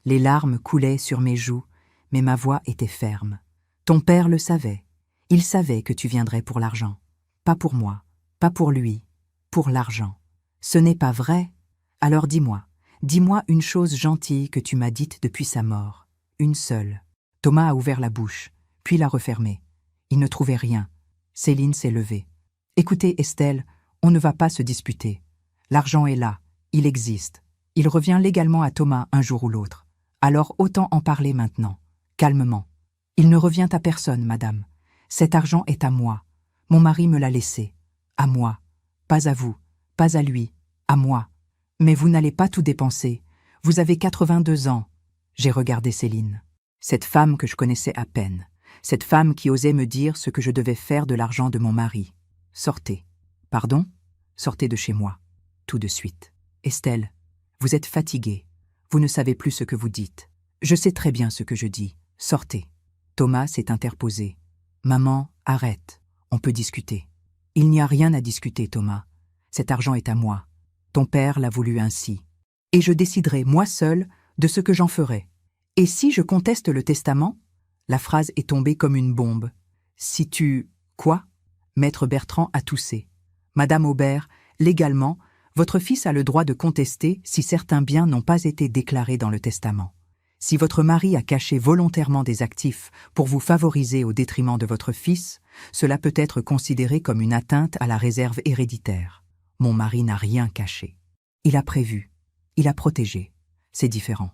Les larmes coulaient sur mes joues, mais ma voix était ferme. Ton père le savait. Il savait que tu viendrais pour l'argent. Pas pour moi, pas pour lui, pour l'argent. Ce n'est pas vrai? Alors dis-moi une chose gentille que tu m'as dite depuis sa mort. Une seule. Thomas a ouvert la bouche, puis l'a refermée. Il ne trouvait rien. Céline s'est levée. Écoutez, Estelle, on ne va pas se disputer. L'argent est là, il existe. Il revient légalement à Thomas un jour ou l'autre. Alors autant en parler maintenant, calmement. Il ne revient à personne, madame. Cet argent est à moi. Mon mari me l'a laissé. À moi. Pas à vous, pas à lui, à moi. Mais vous n'allez pas tout dépenser. Vous avez 82 ans. J'ai regardé Céline. Cette femme que je connaissais à peine. Cette femme qui osait me dire ce que je devais faire de l'argent de mon mari. Sortez. Pardon? Sortez de chez moi. Tout de suite. Estelle, vous êtes fatiguée. Vous ne savez plus ce que vous dites. Je sais très bien ce que je dis. Sortez. Thomas s'est interposé. Maman, arrête. On peut discuter. Il n'y a rien à discuter, Thomas. Cet argent est à moi. Ton père l'a voulu ainsi. Et je déciderai, moi seule, de ce que j'en ferai. Et si je conteste le testament? La phrase est tombée comme une bombe. Si tu... Quoi? Maître Bertrand a toussé. Madame Aubert, légalement, votre fils a le droit de contester si certains biens n'ont pas été déclarés dans le testament. Si votre mari a caché volontairement des actifs pour vous favoriser au détriment de votre fils, cela peut être considéré comme une atteinte à la réserve héréditaire. Mon mari n'a rien caché. Il a prévu. Il a protégé. C'est différent.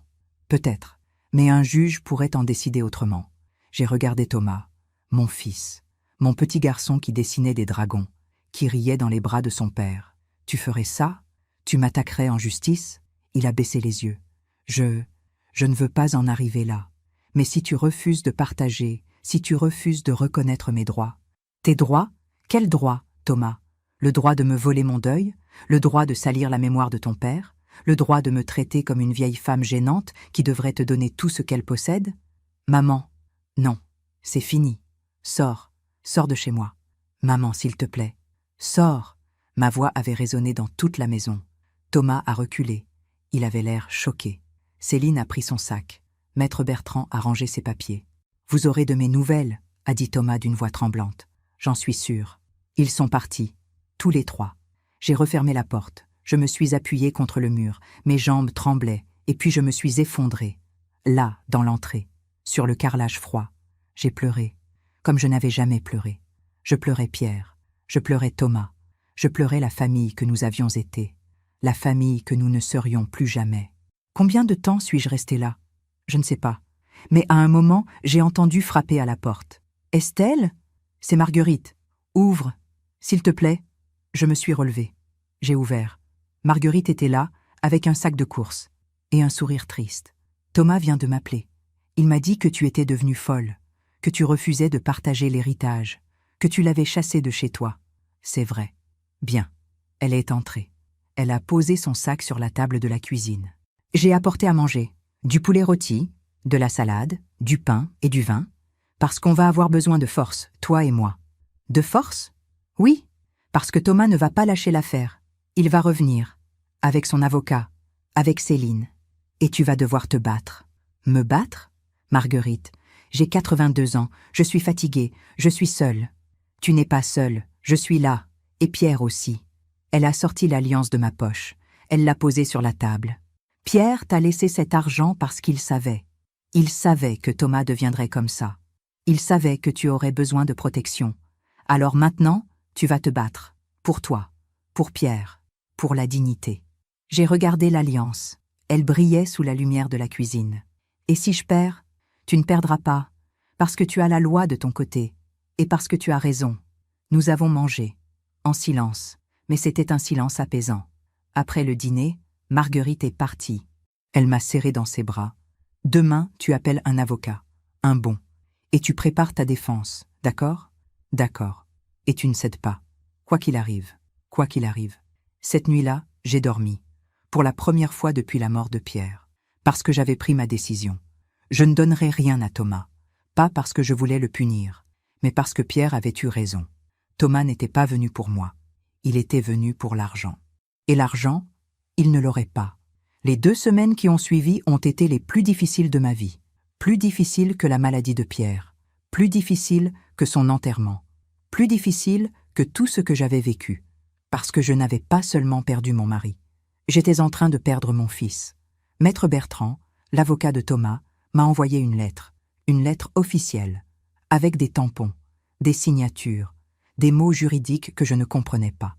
Peut-être. Mais un juge pourrait en décider autrement. J'ai regardé Thomas, mon fils, mon petit garçon qui dessinait des dragons, qui riait dans les bras de son père. Tu ferais ça? Tu m'attaquerais en justice? Il a baissé les yeux. Je ne veux pas en arriver là. Mais si tu refuses de partager, si tu refuses de reconnaître mes droits. Tes droits? Quels droits, Thomas? Le droit de me voler mon deuil? Le droit de salir la mémoire de ton père? Le droit de me traiter comme une vieille femme gênante qui devrait te donner tout ce qu'elle possède? Maman, non, c'est fini. Sors, sors de chez moi. Maman, s'il te plaît, sors. Ma voix avait résonné dans toute la maison. Thomas a reculé. Il avait l'air choqué. Céline a pris son sac. Maître Bertrand a rangé ses papiers. « Vous aurez de mes nouvelles » a dit Thomas d'une voix tremblante. « J'en suis sûre. » Ils sont partis, tous les trois. J'ai refermé la porte. Je me suis appuyée contre le mur. Mes jambes tremblaient, et puis je me suis effondrée. Là, dans l'entrée, sur le carrelage froid. J'ai pleuré, comme je n'avais jamais pleuré. Je pleurais Pierre. Je pleurais Thomas. Je pleurais la famille que nous avions été. La famille que nous ne serions plus jamais. Combien de temps suis-je restée là? Je ne sais pas. Mais à un moment, j'ai entendu frapper à la porte. « Estelle? C'est Marguerite. Ouvre, s'il te plaît. » Je me suis relevée. J'ai ouvert. Marguerite était là, avec un sac de courses, et un sourire triste. « Thomas vient de m'appeler. Il m'a dit que tu étais devenue folle, que tu refusais de partager l'héritage, que tu l'avais chassée de chez toi. C'est vrai. Bien. » Elle est entrée. Elle a posé son sac sur la table de la cuisine. J'ai apporté à manger du poulet rôti, de la salade, du pain et du vin, parce qu'on va avoir besoin de force, toi et moi. De force? Oui, parce que Thomas ne va pas lâcher l'affaire. Il va revenir, avec son avocat, avec Céline. Et tu vas devoir te battre. Me battre? Marguerite, j'ai 82 ans, je suis fatiguée, je suis seule. Tu n'es pas seule, je suis là, et Pierre aussi. Elle a sorti l'alliance de ma poche, elle l'a posée sur la table. Pierre t'a laissé cet argent parce qu'il savait. Il savait que Thomas deviendrait comme ça. Il savait que tu aurais besoin de protection. Alors maintenant, tu vas te battre. Pour toi, pour Pierre, pour la dignité. J'ai regardé l'alliance. Elle brillait sous la lumière de la cuisine. Et si je perds, tu ne perdras pas, parce que tu as la loi de ton côté, et parce que tu as raison. Nous avons mangé, en silence, mais c'était un silence apaisant. Après le dîner, Marguerite est partie. Elle m'a serré dans ses bras. Demain, tu appelles un avocat, un bon, et tu prépares ta défense, d'accord? D'accord. Et tu ne cèdes pas. Quoi qu'il arrive, quoi qu'il arrive. Cette nuit-là, j'ai dormi. Pour la première fois depuis la mort de Pierre. Parce que j'avais pris ma décision. Je ne donnerai rien à Thomas. Pas parce que je voulais le punir, mais parce que Pierre avait eu raison. Thomas n'était pas venu pour moi. Il était venu pour l'argent. Et l'argent, il ne l'aurait pas. Les 2 semaines qui ont suivi ont été les plus difficiles de ma vie. Plus difficiles que la maladie de Pierre. Plus difficiles que son enterrement. Plus difficiles que tout ce que j'avais vécu. Parce que je n'avais pas seulement perdu mon mari. J'étais en train de perdre mon fils. Maître Bertrand, l'avocat de Thomas, m'a envoyé une lettre officielle, avec des tampons, des signatures, des mots juridiques que je ne comprenais pas.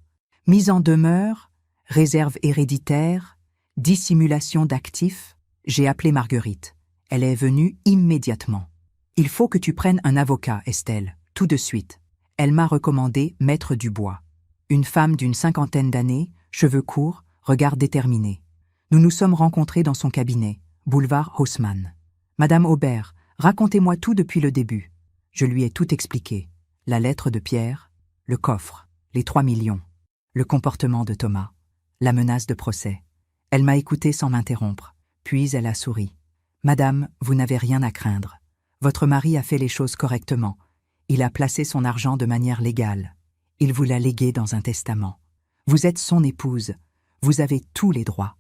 Mise en demeure, réserve héréditaire, dissimulation d'actifs. J'ai appelé Marguerite. Elle est venue immédiatement. Il faut que tu prennes un avocat, Estelle, tout de suite. Elle m'a recommandé Maître Dubois. Une femme d'une 50aine d'années, cheveux courts, regard déterminé. Nous nous sommes rencontrés dans son cabinet, boulevard Haussmann. Madame Aubert, racontez-moi tout depuis le début. Je lui ai tout expliqué. La lettre de Pierre, le coffre, les 3 millions, le comportement de Thomas, la menace de procès. Elle m'a écouté sans m'interrompre, puis elle a souri. Madame, vous n'avez rien à craindre. Votre mari a fait les choses correctement. Il a placé son argent de manière légale. Il vous l'a légué dans un testament. Vous êtes son épouse. Vous avez tous les droits.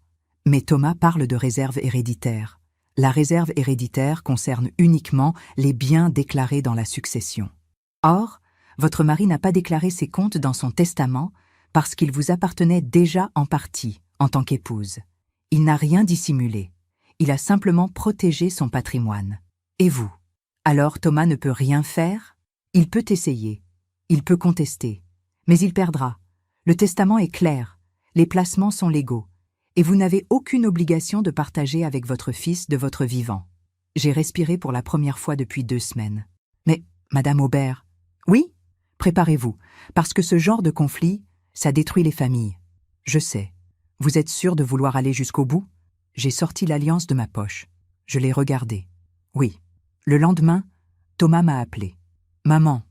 Mais Thomas parle de réserve héréditaire. La réserve héréditaire concerne uniquement les biens déclarés dans la succession. Or, votre mari n'a pas déclaré ses comptes dans son testament parce qu'il vous appartenait déjà en partie, en tant qu'épouse. Il n'a rien dissimulé. Il a simplement protégé son patrimoine. Et vous? Alors Thomas ne peut rien faire? Il peut essayer. Il peut contester. Mais il perdra. Le testament est clair. Les placements sont légaux. Et vous n'avez aucune obligation de partager avec votre fils de votre vivant. J'ai respiré pour la première fois depuis 2 semaines. Mais, Madame Aubert, oui, préparez-vous, parce que ce genre de conflit, ça détruit les familles. Je sais. Vous êtes sûr de vouloir aller jusqu'au bout? J'ai sorti l'alliance de ma poche. Je l'ai regardée. Oui. Le lendemain, Thomas m'a appelé. Maman,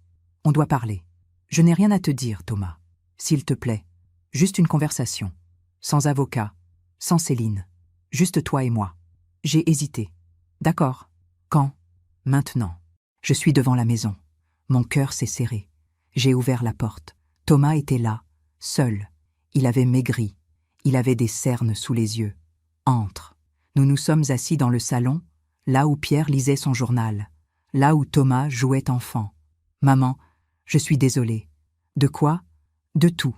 on doit parler. Je n'ai rien à te dire, Thomas. S'il te plaît, juste une conversation. Sans avocat. Sans Céline. Juste toi et moi. J'ai hésité. D'accord. Quand? Maintenant. Je suis devant la maison. Mon cœur s'est serré. J'ai ouvert la porte. Thomas était là, seul. Il avait maigri. Il avait des cernes sous les yeux. Entre. Nous nous sommes assis dans le salon, là où Pierre lisait son journal, là où Thomas jouait enfant. Maman, je suis désolée. De quoi? De tout.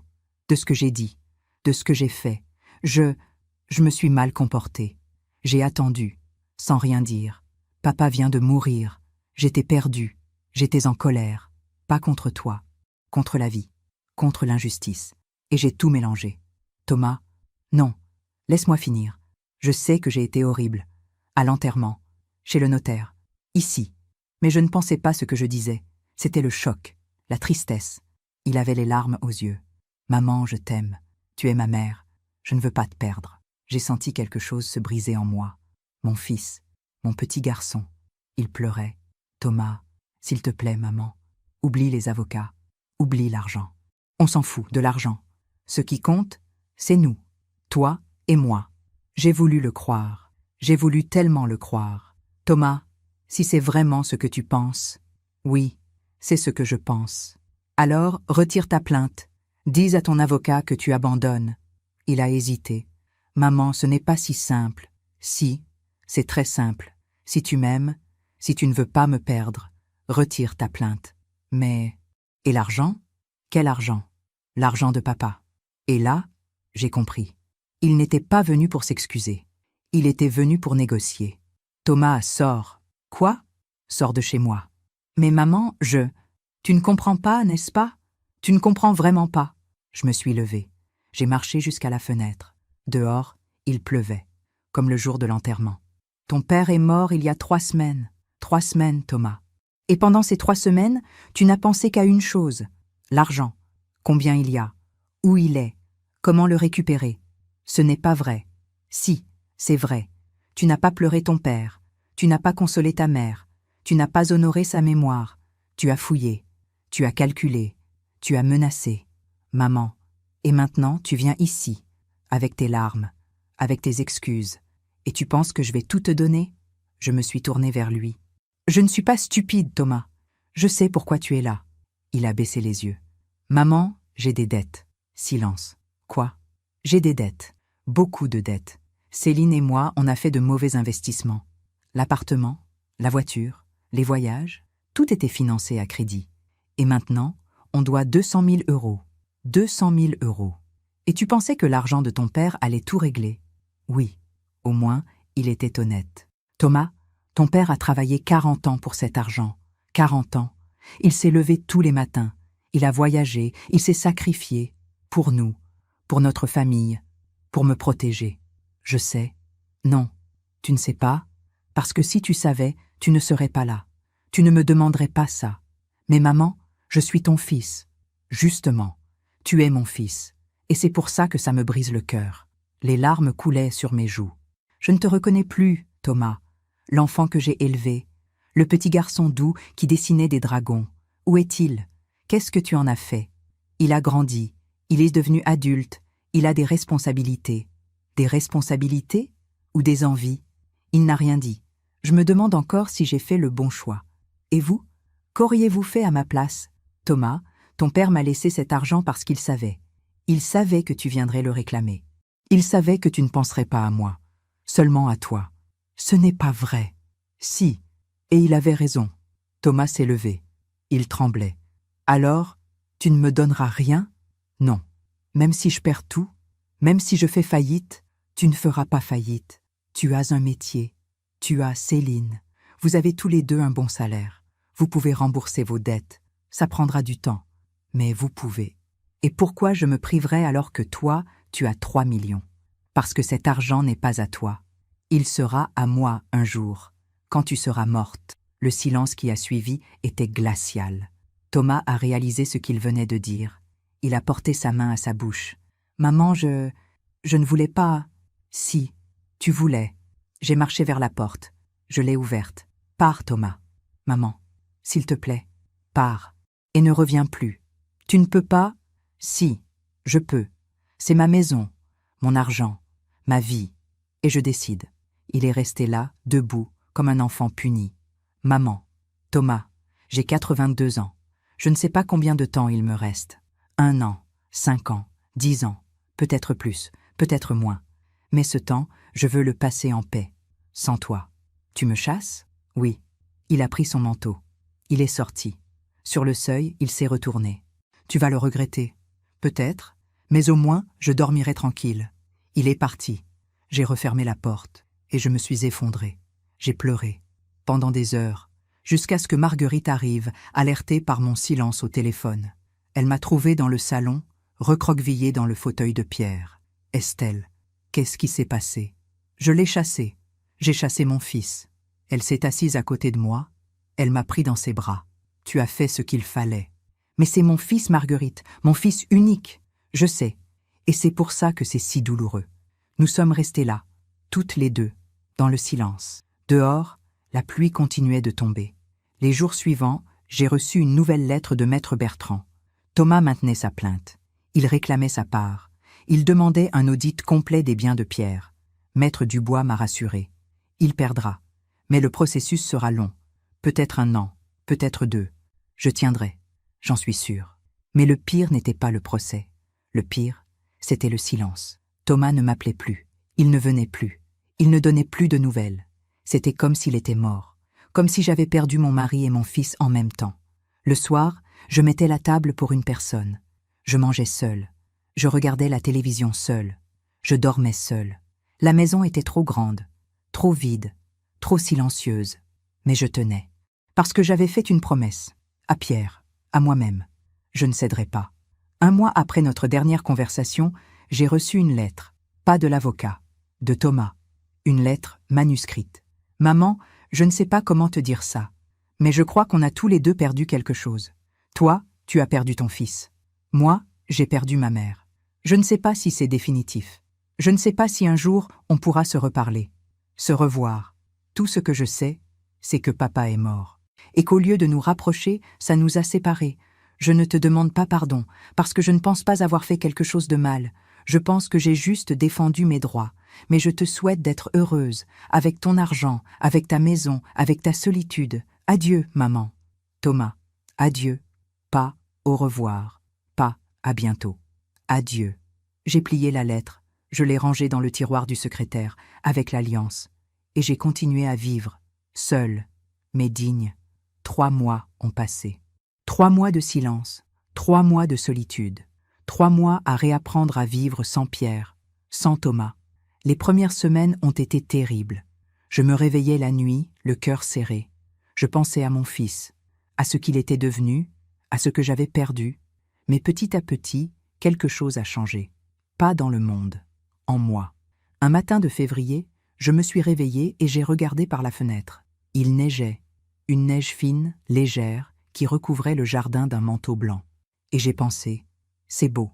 De ce que j'ai dit. De ce que j'ai fait. Je me suis mal comportée. J'ai attendu, sans rien dire. Papa vient de mourir. J'étais perdue. J'étais en colère. Pas contre toi. Contre la vie. Contre l'injustice. Et j'ai tout mélangé. Thomas, non. Laisse-moi finir. Je sais que j'ai été horrible. À l'enterrement. Chez le notaire. Ici. Mais je ne pensais pas ce que je disais. C'était le choc. La tristesse. Il avait les larmes aux yeux. Maman, je t'aime. Tu es ma mère. Je ne veux pas te perdre. J'ai senti quelque chose se briser en moi. Mon fils, mon petit garçon. Il pleurait. Thomas, s'il te plaît, maman, oublie les avocats, oublie l'argent. On s'en fout de l'argent. Ce qui compte, c'est nous. Toi et moi. J'ai voulu le croire. J'ai voulu tellement le croire. Thomas, si c'est vraiment ce que tu penses, oui, c'est ce que je pense. Alors, retire ta plainte. Dis à ton avocat que tu abandonnes. Il a hésité. Maman, ce n'est pas si simple. Si, c'est très simple. Si tu m'aimes, si tu ne veux pas me perdre, retire ta plainte. Mais, et l'argent? Quel argent? L'argent de papa. Et là, j'ai compris. Il n'était pas venu pour s'excuser. Il était venu pour négocier. Thomas, sors. Quoi? Sors de chez moi. Mais maman, Tu ne comprends pas, n'est-ce pas? Tu ne comprends vraiment pas. Je me suis levée. J'ai marché jusqu'à la fenêtre. Dehors, il pleuvait, comme le jour de l'enterrement. Ton père est mort il y a 3 semaines. 3 semaines, Thomas. Et pendant ces 3 semaines, tu n'as pensé qu'à une chose. L'argent. Combien il y a? Où il est? Comment le récupérer? Ce n'est pas vrai. Si, c'est vrai. Tu n'as pas pleuré ton père. Tu n'as pas consolé ta mère. Tu n'as pas honoré sa mémoire. Tu as fouillé. Tu as calculé. Tu as menacé. Maman. Et maintenant, tu viens ici, avec tes larmes, avec tes excuses. Et tu penses que je vais tout te donner? Je me suis tournée vers lui. Je ne suis pas stupide, Thomas. Je sais pourquoi tu es là. Il a baissé les yeux. Maman, j'ai des dettes. Silence. Quoi? J'ai des dettes. Beaucoup de dettes. Céline et moi, on a fait de mauvais investissements. L'appartement, la voiture, les voyages, tout était financé à crédit. Et maintenant, on doit 200 000 euros. 200 000 euros. Et tu pensais que l'argent de ton père allait tout régler? Oui. Au moins, il était honnête. Thomas, ton père a travaillé 40 ans pour cet argent. 40 ans. Il s'est levé tous les matins. Il a voyagé, il s'est sacrifié. Pour nous, pour notre famille, pour me protéger. Je sais. Non, tu ne sais pas, parce que si tu savais, tu ne serais pas là. Tu ne me demanderais pas ça. Mais maman, je suis ton fils. Justement, tu es mon fils. Et c'est pour ça que ça me brise le cœur. Les larmes coulaient sur mes joues. Je ne te reconnais plus, Thomas, l'enfant que j'ai élevé, le petit garçon doux qui dessinait des dragons. Où est-il? Qu'est-ce que tu en as fait? Il a grandi, il est devenu adulte, il a des responsabilités. Des responsabilités? Ou des envies? Il n'a rien dit. Je me demande encore si j'ai fait le bon choix. Et vous? Qu'auriez-vous fait à ma place? Thomas, ton père m'a laissé cet argent parce qu'il savait. Il savait que tu viendrais le réclamer. Il savait que tu ne penserais pas à moi, seulement à toi. Ce n'est pas vrai. Si, et il avait raison. Thomas s'est levé. Il tremblait. Alors, tu ne me donneras rien? Non. Même si je perds tout, même si je fais faillite, tu ne feras pas faillite. Tu as un métier. Tu as Céline. Vous avez tous les deux un bon salaire. Vous pouvez rembourser vos dettes. Ça prendra du temps. Mais vous pouvez. Et pourquoi je me priverais alors que toi, tu as 3 millions? Parce que cet argent n'est pas à toi. Il sera à moi un jour, quand tu seras morte. Le silence qui a suivi était glacial. Thomas a réalisé ce qu'il venait de dire. Il a porté sa main à sa bouche. « Maman, je ne voulais pas… » « Si, tu voulais. » J'ai marché vers la porte. Je l'ai ouverte. « Pars, Thomas. »« Maman, s'il te plaît, pars. Et ne reviens plus. » « Tu ne peux pas? » « Si, je peux. C'est ma maison, mon argent, ma vie. Et je décide. » Il est resté là, debout, comme un enfant puni. « Maman, Thomas, j'ai 82 ans. Je ne sais pas combien de temps il me reste. 1 an, 5 ans, 10 ans, peut-être plus, peut-être moins. Mais ce temps, je veux le passer en paix, sans toi. Tu me chasses? Oui. Il a pris son manteau. Il est sorti. Sur le seuil, il s'est retourné. Tu vas le regretter. Peut-être, mais au moins, je dormirai tranquille. Il est parti. J'ai refermé la porte, et je me suis effondrée. J'ai pleuré, pendant des heures, jusqu'à ce que Marguerite arrive, alertée par mon silence au téléphone. Elle m'a trouvée dans le salon, recroquevillée dans le fauteuil de pierre. « Estelle, qu'est-ce qui s'est passé? » Je l'ai chassée. J'ai chassé mon fils. Elle s'est assise à côté de moi. Elle m'a pris dans ses bras. « Tu as fait ce qu'il fallait. » Mais c'est mon fils, Marguerite, mon fils unique. Je sais. Et c'est pour ça que c'est si douloureux. Nous sommes restés là, toutes les deux, dans le silence. Dehors, la pluie continuait de tomber. Les jours suivants, j'ai reçu une nouvelle lettre de maître Bertrand. Thomas maintenait sa plainte. Il réclamait sa part. Il demandait un audit complet des biens de Pierre. Maître Dubois m'a rassuré. Il perdra. Mais le processus sera long. Peut-être 1 an, peut-être 2. Je tiendrai, j'en suis sûr. Mais le pire n'était pas le procès. Le pire, c'était le silence. Thomas ne m'appelait plus. Il ne venait plus. Il ne donnait plus de nouvelles. C'était comme s'il était mort. Comme si j'avais perdu mon mari et mon fils en même temps. Le soir, je mettais la table pour une personne. Je mangeais seule. Je regardais la télévision seule. Je dormais seule. La maison était trop grande, trop vide, trop silencieuse. Mais je tenais. Parce que j'avais fait une promesse. À Pierre, à moi-même. Je ne céderai pas. 1 mois après notre dernière conversation, j'ai reçu une lettre. Pas de l'avocat. De Thomas. Une lettre manuscrite. Maman, je ne sais pas comment te dire ça. Mais je crois qu'on a tous les deux perdu quelque chose. Toi, tu as perdu ton fils. Moi, j'ai perdu ma mère. Je ne sais pas si c'est définitif. Je ne sais pas si un jour on pourra se reparler, se revoir. Tout ce que je sais, c'est que papa est mort. Et qu'au lieu de nous rapprocher, ça nous a séparés. Je ne te demande pas pardon, parce que je ne pense pas avoir fait quelque chose de mal. Je pense que j'ai juste défendu mes droits. Mais je te souhaite d'être heureuse, avec ton argent, avec ta maison, avec ta solitude. Adieu, maman. Thomas, adieu. Pas au revoir. Pas à bientôt. Adieu. J'ai plié la lettre. Je l'ai rangée dans le tiroir du secrétaire, avec l'alliance. Et j'ai continué à vivre, seule, mais digne. 3 mois ont passé. 3 mois de silence, 3 mois de solitude. 3 mois à réapprendre à vivre sans Pierre, sans Thomas. Les premières semaines ont été terribles. Je me réveillais la nuit, le cœur serré. Je pensais à mon fils, à ce qu'il était devenu, à ce que j'avais perdu. Mais petit à petit, quelque chose a changé. Pas dans le monde, en moi. Un matin de février, je me suis réveillée et j'ai regardé par la fenêtre. Il neigeait, une neige fine, légère, qui recouvrait le jardin d'un manteau blanc. Et j'ai pensé, c'est beau.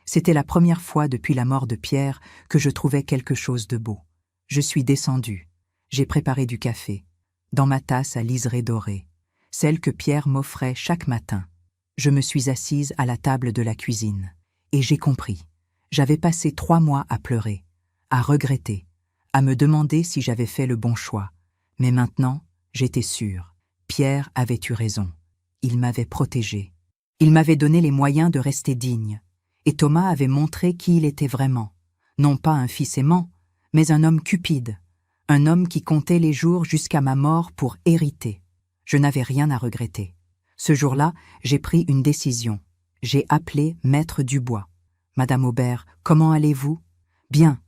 C'était la première fois depuis la mort de Pierre que je trouvais quelque chose de beau. Je suis descendue. J'ai préparé du café, dans ma tasse à liseré doré, celle que Pierre m'offrait chaque matin. Je me suis assise à la table de la cuisine. Et j'ai compris. J'avais passé 3 mois à pleurer, à regretter, à me demander si j'avais fait le bon choix. Mais maintenant, j'étais sûre. Pierre avait eu raison. Il m'avait protégée. Il m'avait donné les moyens de rester digne. Et Thomas avait montré qui il était vraiment. Non pas un fils aimant, mais un homme cupide. Un homme qui comptait les jours jusqu'à ma mort pour hériter. Je n'avais rien à regretter. Ce jour-là, j'ai pris une décision. J'ai appelé Maître Dubois. « Madame Aubert, comment allez-vous ?»« Bien.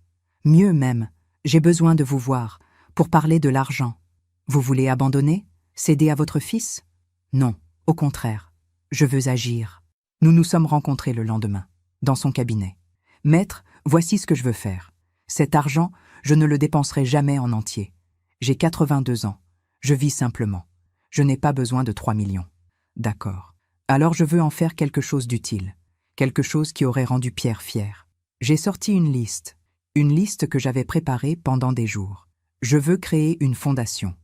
Mieux même. J'ai besoin de vous voir, pour parler de l'argent. Vous voulez abandonner? Céder à votre fils? » « Non, au contraire. Je veux agir. » Nous nous sommes rencontrés le lendemain, dans son cabinet. « Maître, voici ce que je veux faire. Cet argent, je ne le dépenserai jamais en entier. J'ai 82 ans. Je vis simplement. Je n'ai pas besoin de 3 millions. » « D'accord. Alors je veux en faire quelque chose d'utile. Quelque chose qui aurait rendu Pierre fier. J'ai sorti une liste que j'avais préparée pendant des jours. Je veux créer une fondation,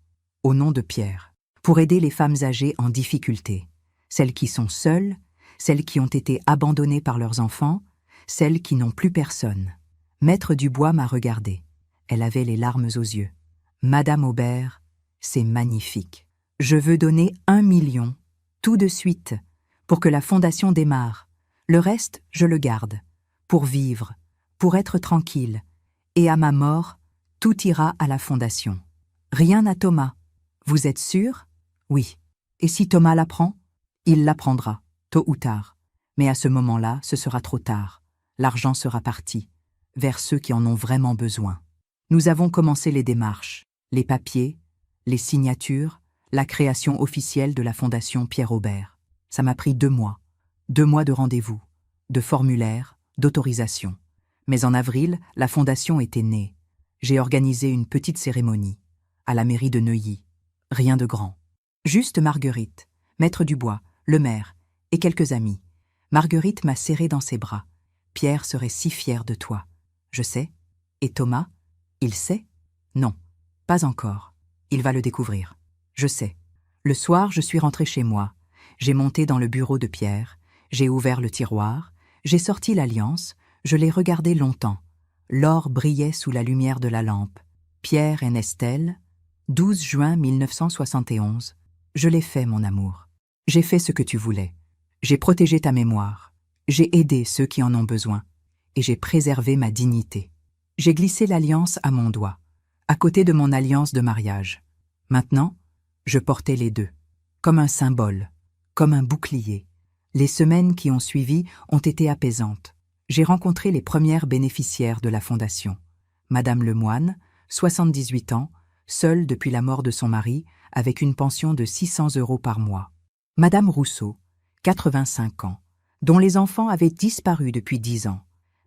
au nom de Pierre, pour aider les femmes âgées en difficulté, celles qui sont seules, celles qui ont été abandonnées par leurs enfants, celles qui n'ont plus personne. Maître Dubois m'a regardée. Elle avait les larmes aux yeux. « Madame Aubert, c'est magnifique. Je veux donner 1 million, tout de suite, pour que la fondation démarre. Le reste, je le garde, pour vivre, pour être tranquille. Et à ma mort, tout ira à la fondation. Rien à Thomas. Vous êtes sûr? Oui. Et si Thomas l'apprend? Il l'apprendra, tôt ou tard. Mais à ce moment-là, ce sera trop tard. L'argent sera parti, vers ceux qui en ont vraiment besoin. Nous avons commencé les démarches, les papiers, les signatures, la création officielle de la Fondation Pierre Aubert. Ça m'a pris 2 mois. 2 mois de rendez-vous, de formulaires, d'autorisation. Mais en avril, la Fondation était née. J'ai organisé une petite cérémonie, à la mairie de Neuilly. Rien de grand. Juste Marguerite, Maître Dubois, le maire, et quelques amis. Marguerite m'a serré dans ses bras. Pierre serait si fier de toi. Je sais. Et Thomas? Il sait? Non, pas encore. Il va le découvrir. Je sais. Le soir, je suis rentrée chez moi. J'ai monté dans le bureau de Pierre. J'ai ouvert le tiroir. J'ai sorti l'alliance. Je les regardais longtemps. L'or brillait sous la lumière de la lampe. Pierre et Estelle, 12 juin 1971. Je l'ai fait, mon amour. J'ai fait ce que tu voulais. J'ai protégé ta mémoire. J'ai aidé ceux qui en ont besoin. Et j'ai préservé ma dignité. J'ai glissé l'alliance à mon doigt, à côté de mon alliance de mariage. Maintenant, je portais les deux, comme un symbole, comme un bouclier. Les semaines qui ont suivi ont été apaisantes. J'ai rencontré les premières bénéficiaires de la fondation. Madame Lemoine, 78 ans, seule depuis la mort de son mari, avec une pension de 600 € par mois. Madame Rousseau, 85 ans, dont les enfants avaient disparu depuis 10 ans.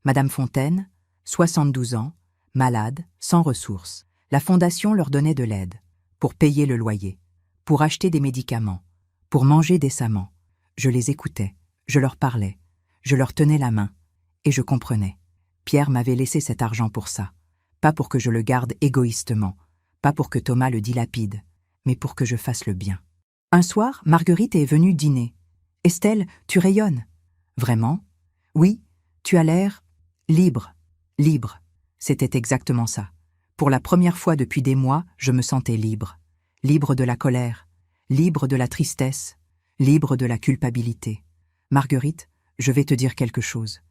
Madame Fontaine, 72 ans, malade, sans ressources. La fondation leur donnait de l'aide, pour payer le loyer, pour acheter des médicaments, pour manger décemment. Je les écoutais, je leur parlais, je leur tenais la main, et je comprenais. Pierre m'avait laissé cet argent pour ça, pas pour que je le garde égoïstement, pas pour que Thomas le dilapide, mais pour que je fasse le bien. Un soir, Marguerite est venue dîner. « Estelle, tu rayonnes. »« Vraiment ? » ?»« Oui, tu as l'air libre. » Libre. C'était exactement ça. Pour la première fois depuis des mois, je me sentais libre. Libre de la colère, libre de la tristesse, libre de la culpabilité. Marguerite, je vais te dire quelque chose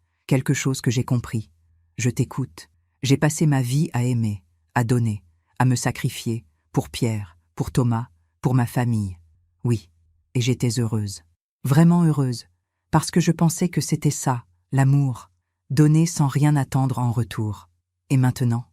que j'ai compris. Je t'écoute. J'ai passé ma vie à aimer, à donner, à me sacrifier, pour Pierre, pour Thomas, pour ma famille. Oui, et j'étais heureuse. Vraiment heureuse, parce que je pensais que c'était ça, l'amour, donner sans rien attendre en retour. Et maintenant,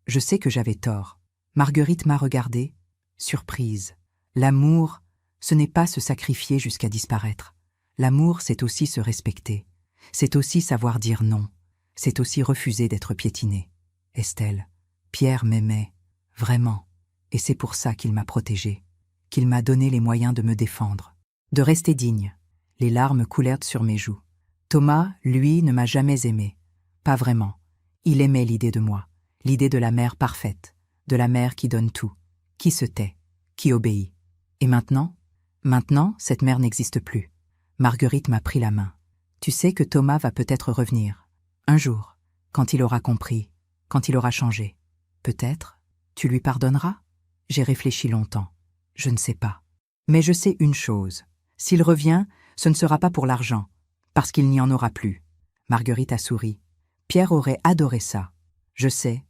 je sais que j'avais tort. Marguerite m'a regardée, surprise. L'amour, ce n'est pas se sacrifier jusqu'à disparaître. L'amour, c'est aussi se respecter. C'est aussi savoir dire non. C'est aussi refuser d'être piétiné. Estelle, Pierre m'aimait, vraiment. Et c'est pour ça qu'il m'a protégée, qu'il m'a donné les moyens de me défendre, de rester digne. Les larmes coulèrent sur mes joues. Thomas, lui, ne m'a jamais aimé. Pas vraiment. Il aimait l'idée de moi, l'idée de la mère parfaite, de la mère qui donne tout, qui se tait, qui obéit. Et maintenant, cette mère n'existe plus. Marguerite m'a pris la main. Tu sais que Thomas va peut-être revenir. Un jour, quand il aura compris, quand il aura changé. Peut-être, tu lui pardonneras ? J'ai réfléchi longtemps. Je ne sais pas. Mais je sais une chose. S'il revient, ce ne sera pas pour l'argent, parce qu'il n'y en aura plus. Marguerite a souri. Pierre aurait adoré ça. Je sais.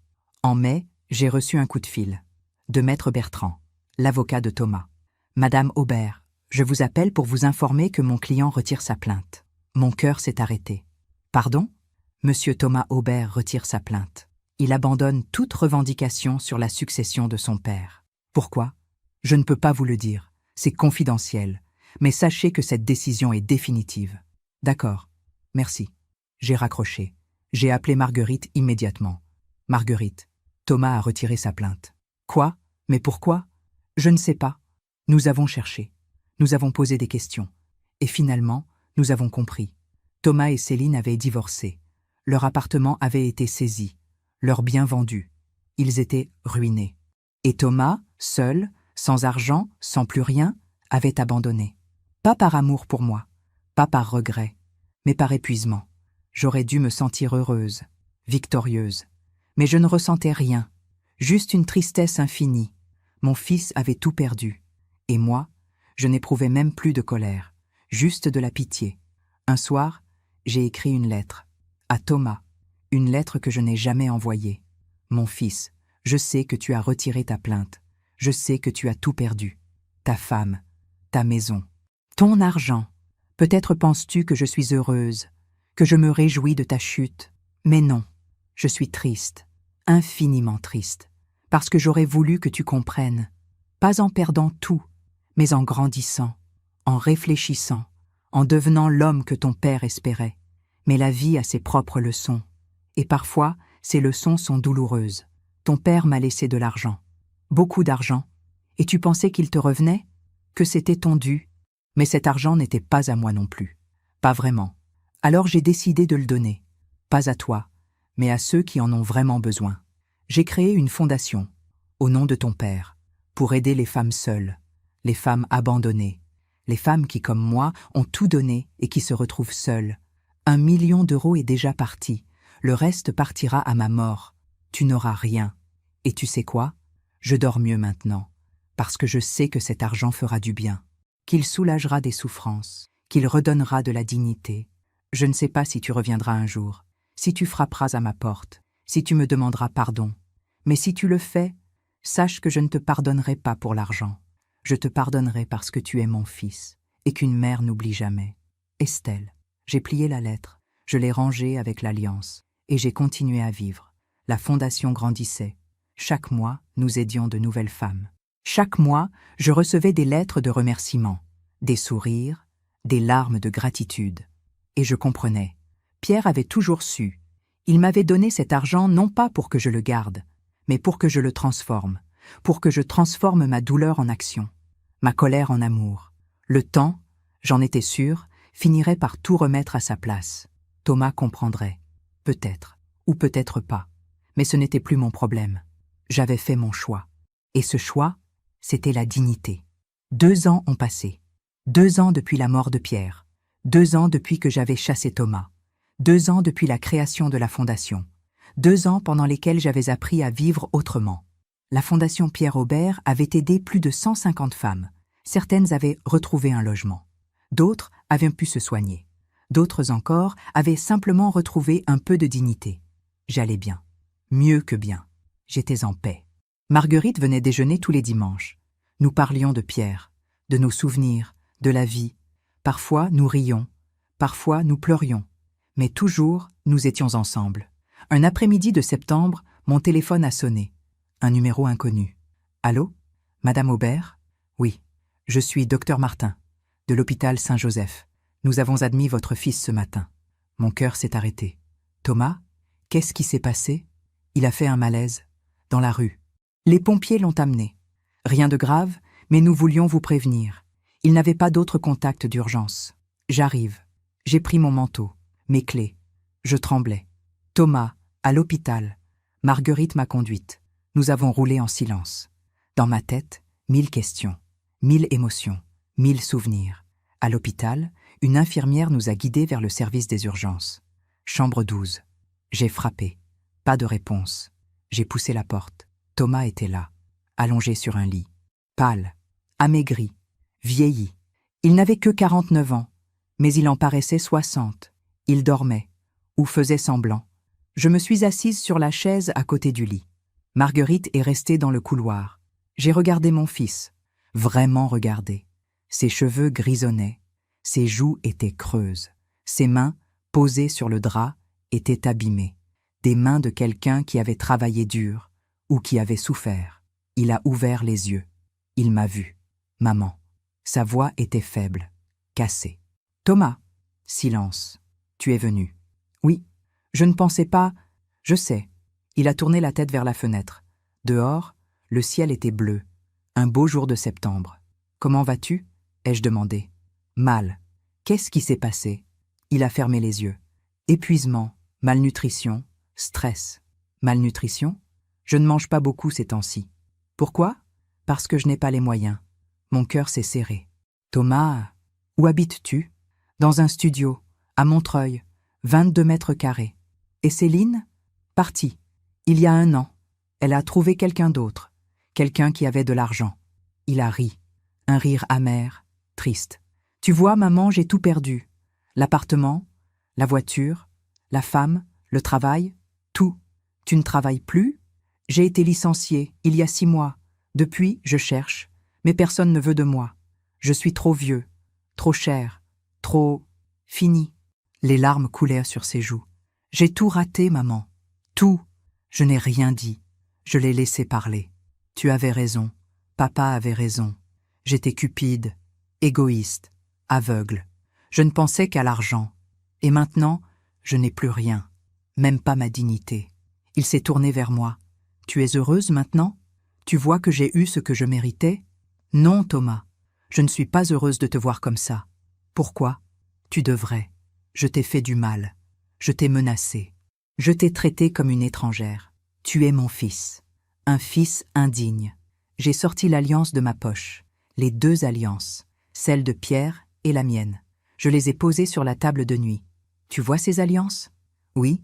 En mai, j'ai reçu un coup de fil. De Maître Bertrand, l'avocat de Thomas. Madame Aubert, je vous appelle pour vous informer que mon client retire sa plainte. Mon cœur s'est arrêté. Pardon ? Monsieur Thomas Aubert retire sa plainte. Il abandonne toute revendication sur la succession de son père. Pourquoi ? Je ne peux pas vous le dire. C'est confidentiel. Mais sachez que cette décision est définitive. D'accord. Merci. J'ai raccroché. J'ai appelé Marguerite immédiatement. Marguerite, Thomas a retiré sa plainte. Quoi ? Mais pourquoi ? Je ne sais pas. Nous avons cherché. Nous avons posé des questions. Et finalement, nous avons compris. Thomas et Céline avaient divorcé. Leur appartement avait été saisi. Leurs biens vendus. Ils étaient ruinés. Et Thomas, seul, sans argent, sans plus rien, avait abandonné. Pas par amour pour moi, pas par regret, mais par épuisement. J'aurais dû me sentir heureuse, victorieuse. Mais je ne ressentais rien, juste une tristesse infinie. Mon fils avait tout perdu. Et moi, je n'éprouvais même plus de colère, juste de la pitié. Un soir, j'ai écrit une lettre. À Thomas, une lettre que je n'ai jamais envoyée. Mon fils, je sais que tu as retiré ta plainte. Je sais que tu as tout perdu. Ta femme, ta maison, ton argent. Peut-être penses-tu que je suis heureuse, que je me réjouis de ta chute. Mais non, je suis triste, infiniment triste, parce que j'aurais voulu que tu comprennes, pas en perdant tout, mais en grandissant, en réfléchissant, en devenant l'homme que ton père espérait. Mais la vie a ses propres leçons, et parfois, ces leçons sont douloureuses. Ton père m'a laissé de l'argent, beaucoup d'argent, et tu pensais qu'il te revenait, que c'était ton dû, mais cet argent n'était pas à moi non plus, pas vraiment. Alors j'ai décidé de le donner, pas à toi, mais à ceux qui en ont vraiment besoin. J'ai créé une fondation, au nom de ton père, pour aider les femmes seules, les femmes abandonnées, les femmes qui, comme moi, ont tout donné et qui se retrouvent seules, 1 million d'euros est déjà parti. Le reste partira à ma mort. Tu n'auras rien. Et tu sais quoi? Je dors mieux maintenant, parce que je sais que cet argent fera du bien, qu'il soulagera des souffrances, qu'il redonnera de la dignité. Je ne sais pas si tu reviendras un jour, si tu frapperas à ma porte, si tu me demanderas pardon. Mais si tu le fais, sache que je ne te pardonnerai pas pour l'argent. Je te pardonnerai parce que tu es mon fils, et qu'une mère n'oublie jamais. Estelle. J'ai plié la lettre, je l'ai rangée avec l'alliance, et j'ai continué à vivre. La fondation grandissait. Chaque mois, nous aidions de nouvelles femmes. Chaque mois, je recevais des lettres de remerciement, des sourires, des larmes de gratitude. Et je comprenais. Pierre avait toujours su. Il m'avait donné cet argent non pas pour que je le garde, mais pour que je le transforme, pour que je transforme ma douleur en action, ma colère en amour. Le temps, j'en étais sûre, finirait par tout remettre à sa place. Thomas comprendrait. Peut-être, ou peut-être pas. Mais ce n'était plus mon problème. J'avais fait mon choix. Et ce choix, c'était la dignité. 2 ans ont passé. 2 ans depuis la mort de Pierre. 2 ans depuis que j'avais chassé Thomas. 2 ans depuis la création de la Fondation. 2 ans pendant lesquels j'avais appris à vivre autrement. La Fondation Pierre Aubert avait aidé plus de 150 femmes. Certaines avaient retrouvé un logement. D'autres avaient pu se soigner. D'autres encore avaient simplement retrouvé un peu de dignité. J'allais bien. Mieux que bien. J'étais en paix. Marguerite venait déjeuner tous les dimanches. Nous parlions de Pierre, de nos souvenirs, de la vie. Parfois, nous rions. Parfois, nous pleurions. Mais toujours, nous étions ensemble. Un après-midi de septembre, mon téléphone a sonné. Un numéro inconnu. Allô? Madame Aubert? Oui. Je suis docteur Martin, de l'hôpital Saint-Joseph. Nous avons admis votre fils ce matin. Mon cœur s'est arrêté. Thomas? Qu'est-ce qui s'est passé? Il a fait un malaise. Dans la rue. Les pompiers l'ont amené. Rien de grave, mais nous voulions vous prévenir. Il n'avait pas d'autre contact d'urgence. J'arrive. J'ai pris mon manteau, mes clés. Je tremblais. Thomas, à l'hôpital. Marguerite m'a conduite. Nous avons roulé en silence. Dans ma tête, 1000 questions, 1000 émotions, 1000 souvenirs. À l'hôpital, une infirmière nous a guidés vers le service des urgences. Chambre 12. J'ai frappé. Pas de réponse. J'ai poussé la porte. Thomas était là, allongé sur un lit. Pâle, amaigri, vieilli. Il n'avait que 49 ans, mais il en paraissait 60. Il dormait, ou faisait semblant. Je me suis assise sur la chaise à côté du lit. Marguerite est restée dans le couloir. J'ai regardé mon fils, vraiment regardé. Ses cheveux grisonnaient, ses joues étaient creuses, ses mains, posées sur le drap, étaient abîmées. Des mains de quelqu'un qui avait travaillé dur ou qui avait souffert. Il a ouvert les yeux. Il m'a vu. Maman. Sa voix était faible, cassée. Thomas. Silence. Tu es venu. Oui. Je ne pensais pas. Je sais. Il a tourné la tête vers la fenêtre. Dehors, le ciel était bleu. Un beau jour de septembre. Comment vas-tu? Ai-je demandé. Mal. Qu'est-ce qui s'est passé? Il a fermé les yeux. Épuisement, malnutrition, stress. Malnutrition? Je ne mange pas beaucoup ces temps-ci. Pourquoi? Parce que je n'ai pas les moyens. Mon cœur s'est serré. Thomas, où habites-tu? Dans un studio, à Montreuil, 22 mètres carrés. Et Céline? Partie. Il y a 1 an. Elle a trouvé quelqu'un d'autre. Quelqu'un qui avait de l'argent. Il a ri. Un rire amer, triste. Tu vois, maman, j'ai tout perdu. L'appartement, la voiture, la femme, le travail, tout. Tu ne travailles plus? J'ai été licenciée, il y a 6 mois. Depuis, je cherche, mais personne ne veut de moi. Je suis trop vieux, trop cher, trop... fini. Les larmes coulèrent sur ses joues. J'ai tout raté, maman. Tout. Je n'ai rien dit. Je l'ai laissé parler. Tu avais raison. Papa avait raison. J'étais cupide, égoïste, aveugle. Je ne pensais qu'à l'argent. Et maintenant, je n'ai plus rien. Même pas ma dignité. Il s'est tourné vers moi. Tu es heureuse maintenant? Tu vois que j'ai eu ce que je méritais? Non, Thomas. Je ne suis pas heureuse de te voir comme ça. Pourquoi? Tu devrais. Je t'ai fait du mal. Je t'ai menacé. Je t'ai traité comme une étrangère. Tu es mon fils. Un fils indigne. J'ai sorti l'alliance de ma poche. Les 2 alliances. Celle de Pierre et la mienne. Je les ai posées sur la table de nuit. Tu vois ces alliances? Oui.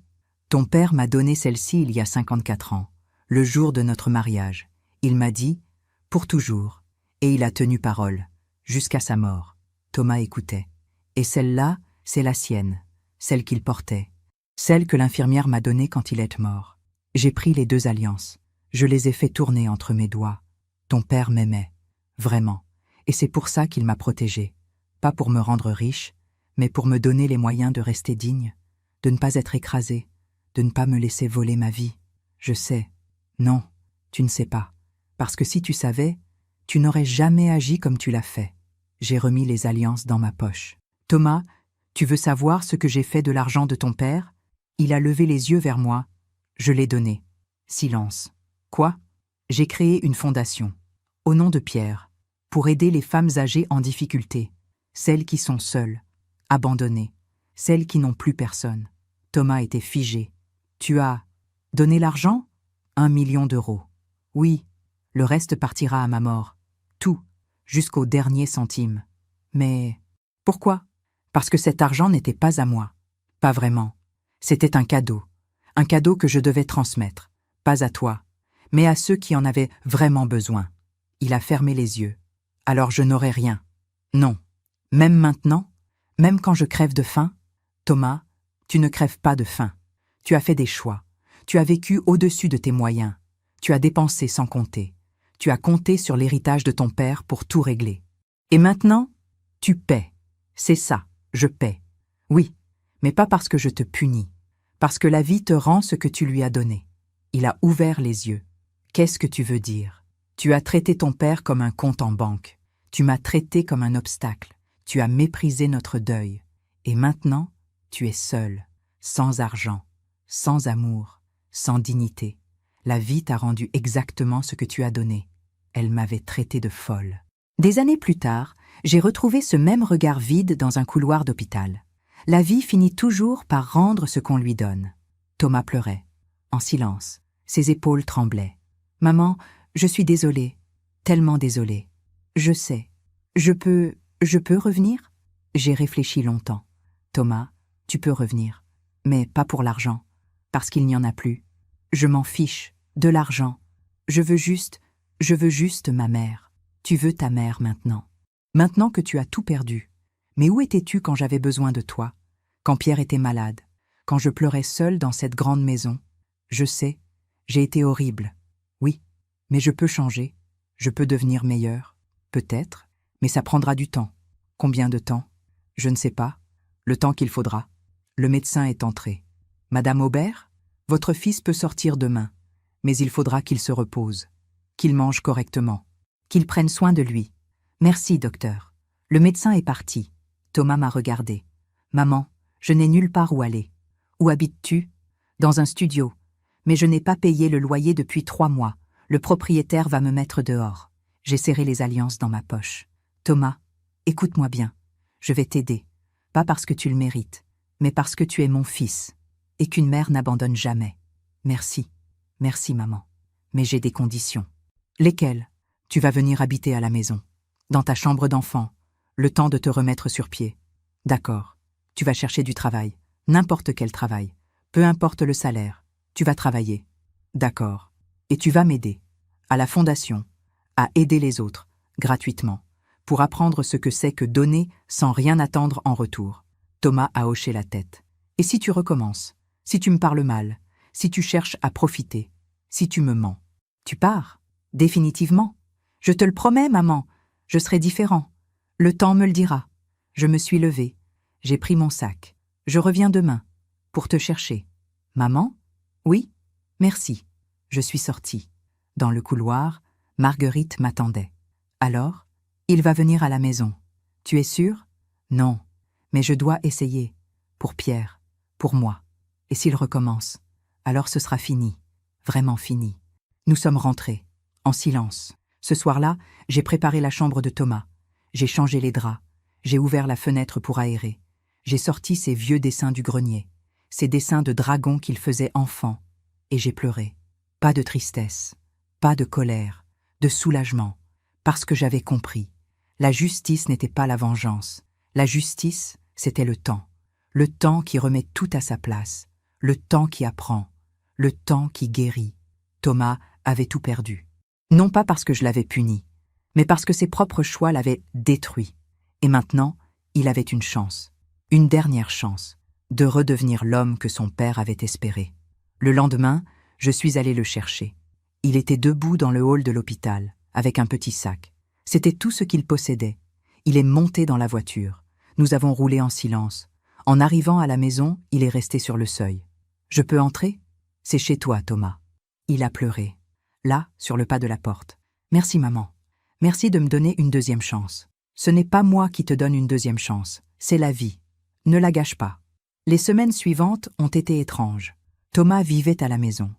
Ton père m'a donné celle-ci il y a 54 ans, le jour de notre mariage. Il m'a dit « pour toujours », et il a tenu parole, jusqu'à sa mort. Thomas écoutait. Et celle-là, c'est la sienne, celle qu'il portait, celle que l'infirmière m'a donnée quand il est mort. J'ai pris les 2 alliances, je les ai fait tourner entre mes doigts. Ton père m'aimait, vraiment, et c'est pour ça qu'il m'a protégée, pas pour me rendre riche, mais pour me donner les moyens de rester digne, de ne pas être écrasé, de ne pas me laisser voler ma vie. Je sais. Non, tu ne sais pas. Parce que si tu savais, tu n'aurais jamais agi comme tu l'as fait. J'ai remis les alliances dans ma poche. Thomas, tu veux savoir ce que j'ai fait de l'argent de ton père? Il a levé les yeux vers moi. Je l'ai donné. Silence. Quoi? J'ai créé une fondation, au nom de Pierre, pour aider les femmes âgées en difficulté, celles qui sont seules, abandonnées, celles qui n'ont plus personne. Thomas était figé. Tu as donné l'argent? 1 million d'euros. Oui, le reste partira à ma mort. Tout, jusqu'au dernier centime. Mais pourquoi? Parce que cet argent n'était pas à moi. Pas vraiment. C'était un cadeau que je devais transmettre, pas à toi, mais à ceux qui en avaient vraiment besoin. Il a fermé les yeux. Alors je n'aurai rien. Non. Même maintenant, même quand je crève de faim, Thomas, tu ne crèves pas de faim. Tu as fait des choix. Tu as vécu au-dessus de tes moyens. Tu as dépensé sans compter. Tu as compté sur l'héritage de ton père pour tout régler. Et maintenant, tu paies. C'est ça, je paie. Oui, mais pas parce que je te punis. Parce que la vie te rend ce que tu lui as donné. Il a ouvert les yeux. Qu'est-ce que tu veux dire? Tu as traité ton père comme un compte en banque. Tu m'as traité comme un obstacle. Tu as méprisé notre deuil. Et maintenant, tu es seul, sans argent, sans amour, sans dignité. La vie t'a rendu exactement ce que tu as donné. Elle m'avait traité de folle. Des années plus tard, j'ai retrouvé ce même regard vide dans un couloir d'hôpital. La vie finit toujours par rendre ce qu'on lui donne. Thomas pleurait, en silence. Ses épaules tremblaient. « Maman, je suis désolée, tellement désolée. Je sais. Je peux revenir ?» J'ai réfléchi longtemps. « Thomas, tu peux revenir, mais pas pour l'argent, parce qu'il n'y en a plus. Je m'en fiche, de l'argent. Je veux juste ma mère. Tu veux ta mère maintenant. Maintenant que tu as tout perdu. Mais où étais-tu quand j'avais besoin de toi? Quand Pierre était malade? Quand je pleurais seule dans cette grande maison? Je sais, j'ai été horrible. Oui, mais je peux changer. Je peux devenir meilleure. Peut-être, mais ça prendra du temps. Combien de temps? Je ne sais pas. Le temps qu'il faudra. Le médecin est entré. Madame Aubert, votre fils peut sortir demain, mais il faudra qu'il se repose, qu'il mange correctement, qu'il prenne soin de lui. Merci, docteur. Le médecin est parti. Thomas m'a regardé. Maman, je n'ai nulle part où aller. Où habites-tu? Dans un studio. Mais je n'ai pas payé le loyer depuis 3 mois. Le propriétaire va me mettre dehors. J'ai serré les alliances dans ma poche. Thomas, écoute-moi bien. Je vais t'aider. Pas parce que tu le mérites, mais parce que tu es mon fils. Et qu'une mère n'abandonne jamais. Merci. Merci, maman. Mais j'ai des conditions. Lesquelles? Tu vas venir habiter à la maison. Dans ta chambre d'enfant. Le temps de te remettre sur pied. D'accord. Tu vas chercher du travail. N'importe quel travail. Peu importe le salaire. Tu vas travailler. D'accord. Et tu vas m'aider. À la fondation. À aider les autres. Gratuitement. Pour apprendre ce que c'est que donner sans rien attendre en retour. Thomas a hoché la tête. Et si tu recommences? Si tu me parles mal? Si tu cherches à profiter? Si tu me mens? Tu pars? Définitivement? Je te le promets, maman. Je serai différent. Le temps me le dira. Je me suis levée. J'ai pris mon sac. Je reviens demain. Pour te chercher. Maman? Oui? Merci. Je suis sortie. Dans le couloir, Marguerite m'attendait. Alors? Il va venir à la maison. Tu es sûre? Non. Mais je dois essayer. Pour Pierre. Pour moi. Et s'il recommence? Alors ce sera fini. Vraiment fini. Nous sommes rentrés. En silence. Ce soir-là, j'ai préparé la chambre de Thomas. J'ai changé les draps. J'ai ouvert la fenêtre pour aérer. J'ai sorti ces vieux dessins du grenier. Ces dessins de dragons qu'il faisait enfant. Et j'ai pleuré. Pas de tristesse. Pas de colère. De soulagement. Parce que j'avais compris. La justice n'était pas la vengeance. La justice, c'était le temps. Le temps qui remet tout à sa place, le temps qui apprend, le temps qui guérit. Thomas avait tout perdu. Non pas parce que je l'avais puni, mais parce que ses propres choix l'avaient détruit. Et maintenant, il avait une chance, une dernière chance, de redevenir l'homme que son père avait espéré. Le lendemain, je suis allé le chercher. Il était debout dans le hall de l'hôpital, avec un petit sac. C'était tout ce qu'il possédait. Il est monté dans la voiture. Nous avons roulé en silence. En arrivant à la maison, il est resté sur le seuil. « Je peux entrer ? C'est chez toi, Thomas. » Il a pleuré. Là, sur le pas de la porte. « Merci, maman. Merci de me donner une deuxième chance. Ce n'est pas moi qui te donne une deuxième chance, c'est la vie. Ne la gâche pas. » Les semaines suivantes ont été étranges. Thomas vivait à la maison.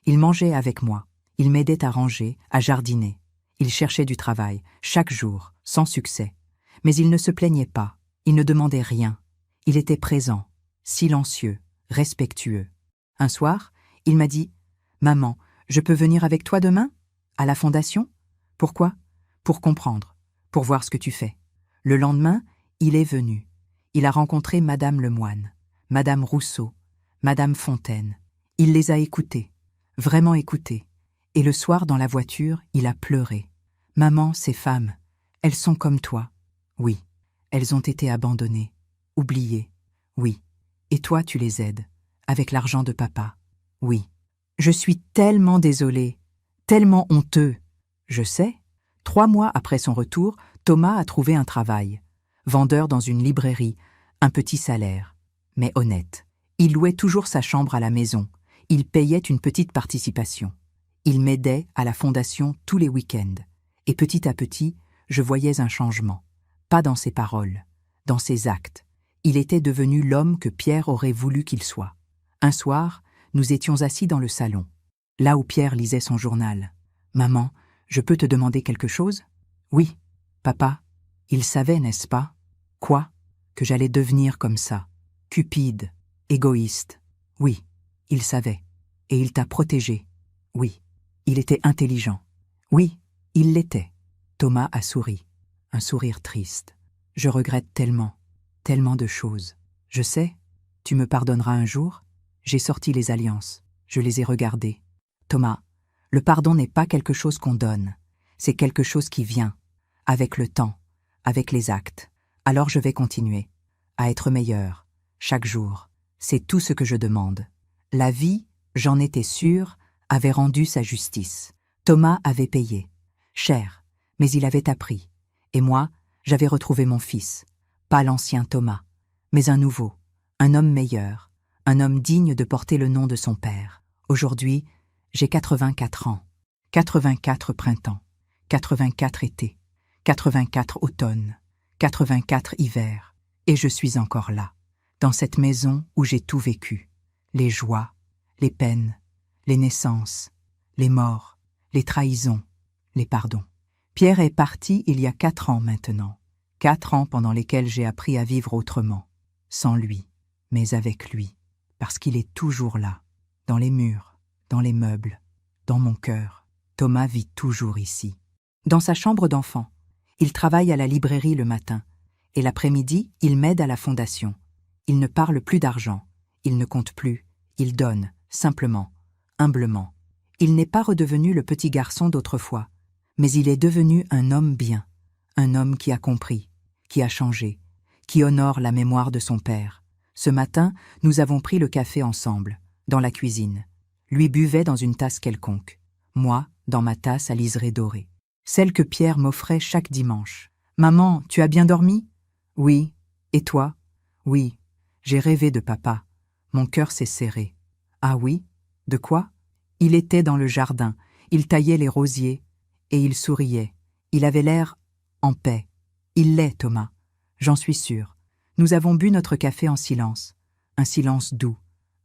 Il mangeait avec moi. Il m'aidait à ranger, à jardiner. Il cherchait du travail, chaque jour, sans succès. Mais il ne se plaignait pas. Il ne demandait rien. Il était présent, silencieux, respectueux. Un soir, il m'a dit « Maman, je peux venir avec toi demain ? À la fondation ? Pourquoi ? Pour comprendre, pour voir ce que tu fais. » Le lendemain, il est venu. Il a rencontré Madame Lemoine, Madame Rousseau, Madame Fontaine. Il les a écoutées, vraiment écoutées. Et le soir, dans la voiture, il a pleuré. « Maman, ces femmes, elles sont comme toi. Oui, elles ont été abandonnées, oubliées. Oui, et toi tu les aides, avec l'argent de papa. Oui. Je suis tellement désolé, tellement honteux. » Je sais. 3 mois après son retour, Thomas a trouvé un travail. Vendeur dans une librairie, un petit salaire, mais honnête. Il louait toujours sa chambre à la maison. Il payait une petite participation. Il m'aidait à la fondation tous les week-ends. Et petit à petit, je voyais un changement. Pas dans ses paroles, dans ses actes. Il était devenu l'homme que Pierre aurait voulu qu'il soit. Un soir, nous étions assis dans le salon, là où Pierre lisait son journal. « Maman, je peux te demander quelque chose ? » « Oui, papa. » Il savait, n'est-ce pas ? Quoi ? Que j'allais devenir comme ça, cupide, égoïste. Oui, il savait. Et il t'a protégé. Oui, il était intelligent. Oui, il l'était. Thomas a souri, un sourire triste. Je regrette tellement, tellement de choses. Je sais, tu me pardonneras un jour ? J'ai sorti les alliances, je les ai regardées. Thomas, le pardon n'est pas quelque chose qu'on donne, c'est quelque chose qui vient, avec le temps, avec les actes. Alors je vais continuer, à être meilleur, chaque jour. C'est tout ce que je demande. La vie, j'en étais sûr, avait rendu sa justice. Thomas avait payé, cher, mais il avait appris. Et moi, j'avais retrouvé mon fils, pas l'ancien Thomas, mais un nouveau, un homme meilleur, un homme digne de porter le nom de son père. Aujourd'hui, j'ai 84 ans, 84 printemps, 84 étés, 84 automnes, 84 hivers, et je suis encore là, dans cette maison où j'ai tout vécu, les joies, les peines, les naissances, les morts, les trahisons, les pardons. Pierre est parti il y a 4 ans maintenant, 4 ans pendant lesquels j'ai appris à vivre autrement, sans lui, mais avec lui, parce qu'il est toujours là, dans les murs, dans les meubles, dans mon cœur. Thomas vit toujours ici. Dans sa chambre d'enfant, il travaille à la librairie le matin, et l'après-midi, il m'aide à la fondation. Il ne parle plus d'argent, il ne compte plus, il donne, simplement, humblement. Il n'est pas redevenu le petit garçon d'autrefois, mais il est devenu un homme bien, un homme qui a compris, qui a changé, qui honore la mémoire de son père. Ce matin, nous avons pris le café ensemble, dans la cuisine. Lui buvait dans une tasse quelconque, moi, dans ma tasse à liseré doré. Celle que Pierre m'offrait chaque dimanche. « Maman, tu as bien dormi ? » ?»« Oui. Et toi ? » ?»« Oui. J'ai rêvé de papa. Mon cœur s'est serré. »« Ah oui ? De quoi ? » ?»« Il était dans le jardin. Il taillait les rosiers. Et il souriait. Il avait l'air en paix. Il l'est, Thomas. J'en suis sûre. Nous avons bu notre café en silence. Un silence doux,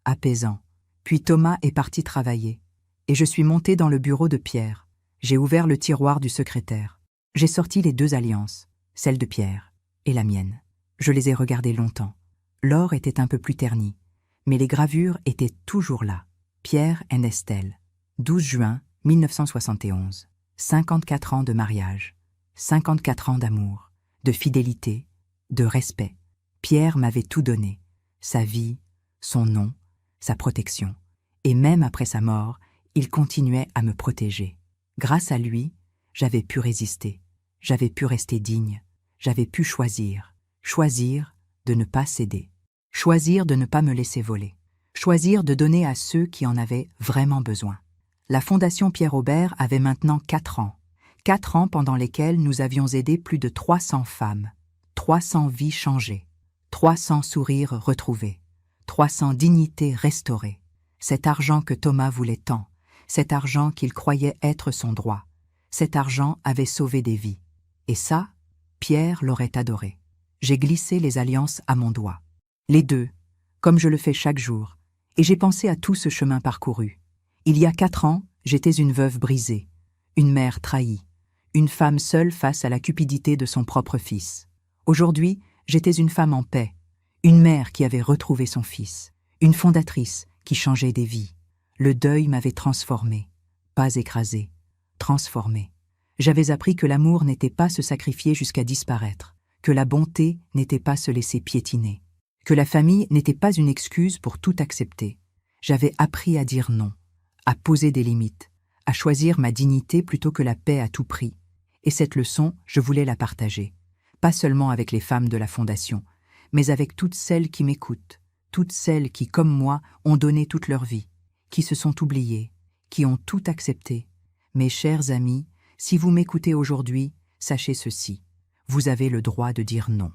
apaisant. Puis Thomas est parti travailler. Et je suis montée dans le bureau de Pierre. J'ai ouvert le tiroir du secrétaire. J'ai sorti les 2 alliances, celle de Pierre et la mienne. Je les ai regardées longtemps. L'or était un peu plus terni, mais les gravures étaient toujours là. Pierre et Estelle, 12 juin 1971. 54 ans de mariage, 54 ans d'amour, de fidélité, de respect. Pierre m'avait tout donné. sa vie, son nom, sa protection. Et même après sa mort, il continuait à me protéger. Grâce à lui, j'avais pu résister, j'avais pu rester digne, j'avais pu choisir de ne pas céder, choisir de ne pas me laisser voler, choisir de donner à ceux qui en avaient vraiment besoin. La Fondation Pierre Aubert avait maintenant 4 ans. 4 ans pendant lesquels nous avions aidé plus de 300 femmes, 300 vies changées, 300 sourires retrouvés, 300 dignités restaurées. Cet argent que Thomas voulait tant, cet argent qu'il croyait être son droit, cet argent avait sauvé des vies. Et ça, Pierre l'aurait adoré. J'ai glissé les alliances à mon doigt. Les deux, comme je le fais chaque jour, et j'ai pensé à tout ce chemin parcouru. Il y a 4 ans, j'étais une veuve brisée, une mère trahie, une femme seule face à la cupidité de son propre fils. Aujourd'hui, j'étais une femme en paix, une mère qui avait retrouvé son fils, une fondatrice qui changeait des vies. Le deuil m'avait transformée, pas écrasée, transformée. J'avais appris que l'amour n'était pas se sacrifier jusqu'à disparaître, que la bonté n'était pas se laisser piétiner, que la famille n'était pas une excuse pour tout accepter. J'avais appris à dire non, à poser des limites, à choisir ma dignité plutôt que la paix à tout prix. Et cette leçon, je voulais la partager, pas seulement avec les femmes de la Fondation, mais avec toutes celles qui m'écoutent, toutes celles qui, comme moi, ont donné toute leur vie, qui se sont oubliées, qui ont tout accepté. Mes chers amis, si vous m'écoutez aujourd'hui, sachez ceci. Vous avez le droit de dire non.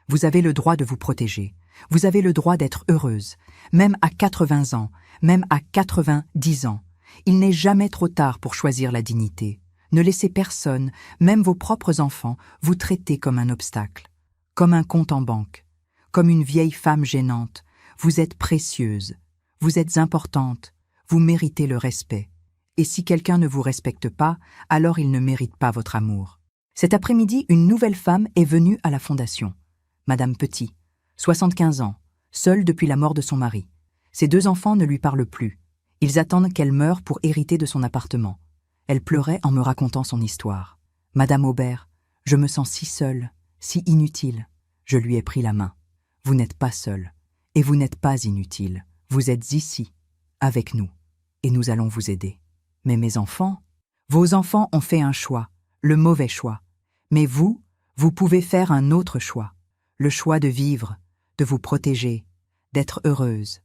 Vous avez le droit de vous protéger. Vous avez le droit d'être heureuse, même à 80 ans, même à 90 ans. Il n'est jamais trop tard pour choisir la dignité. Ne laissez personne, même vos propres enfants, vous traiter comme un obstacle, comme un compte en banque, comme une vieille femme gênante. Vous êtes précieuse, vous êtes importante, vous méritez le respect. Et si quelqu'un ne vous respecte pas, alors il ne mérite pas votre amour. Cet après-midi, une nouvelle femme est venue à la Fondation. Madame Petit, 75 ans, seule depuis la mort de son mari. Ses 2 enfants ne lui parlent plus. Ils attendent qu'elle meure pour hériter de son appartement. Elle pleurait en me racontant son histoire. « Madame Aubert, je me sens si seule, si inutile. » Je lui ai pris la main. « Vous n'êtes pas seule, et vous n'êtes pas inutile. Vous êtes ici, avec nous, et nous allons vous aider. » Mais mes enfants, vos enfants ont fait un choix, le mauvais choix. Mais vous pouvez faire un autre choix. Le choix de vivre, de vous protéger, d'être heureuse.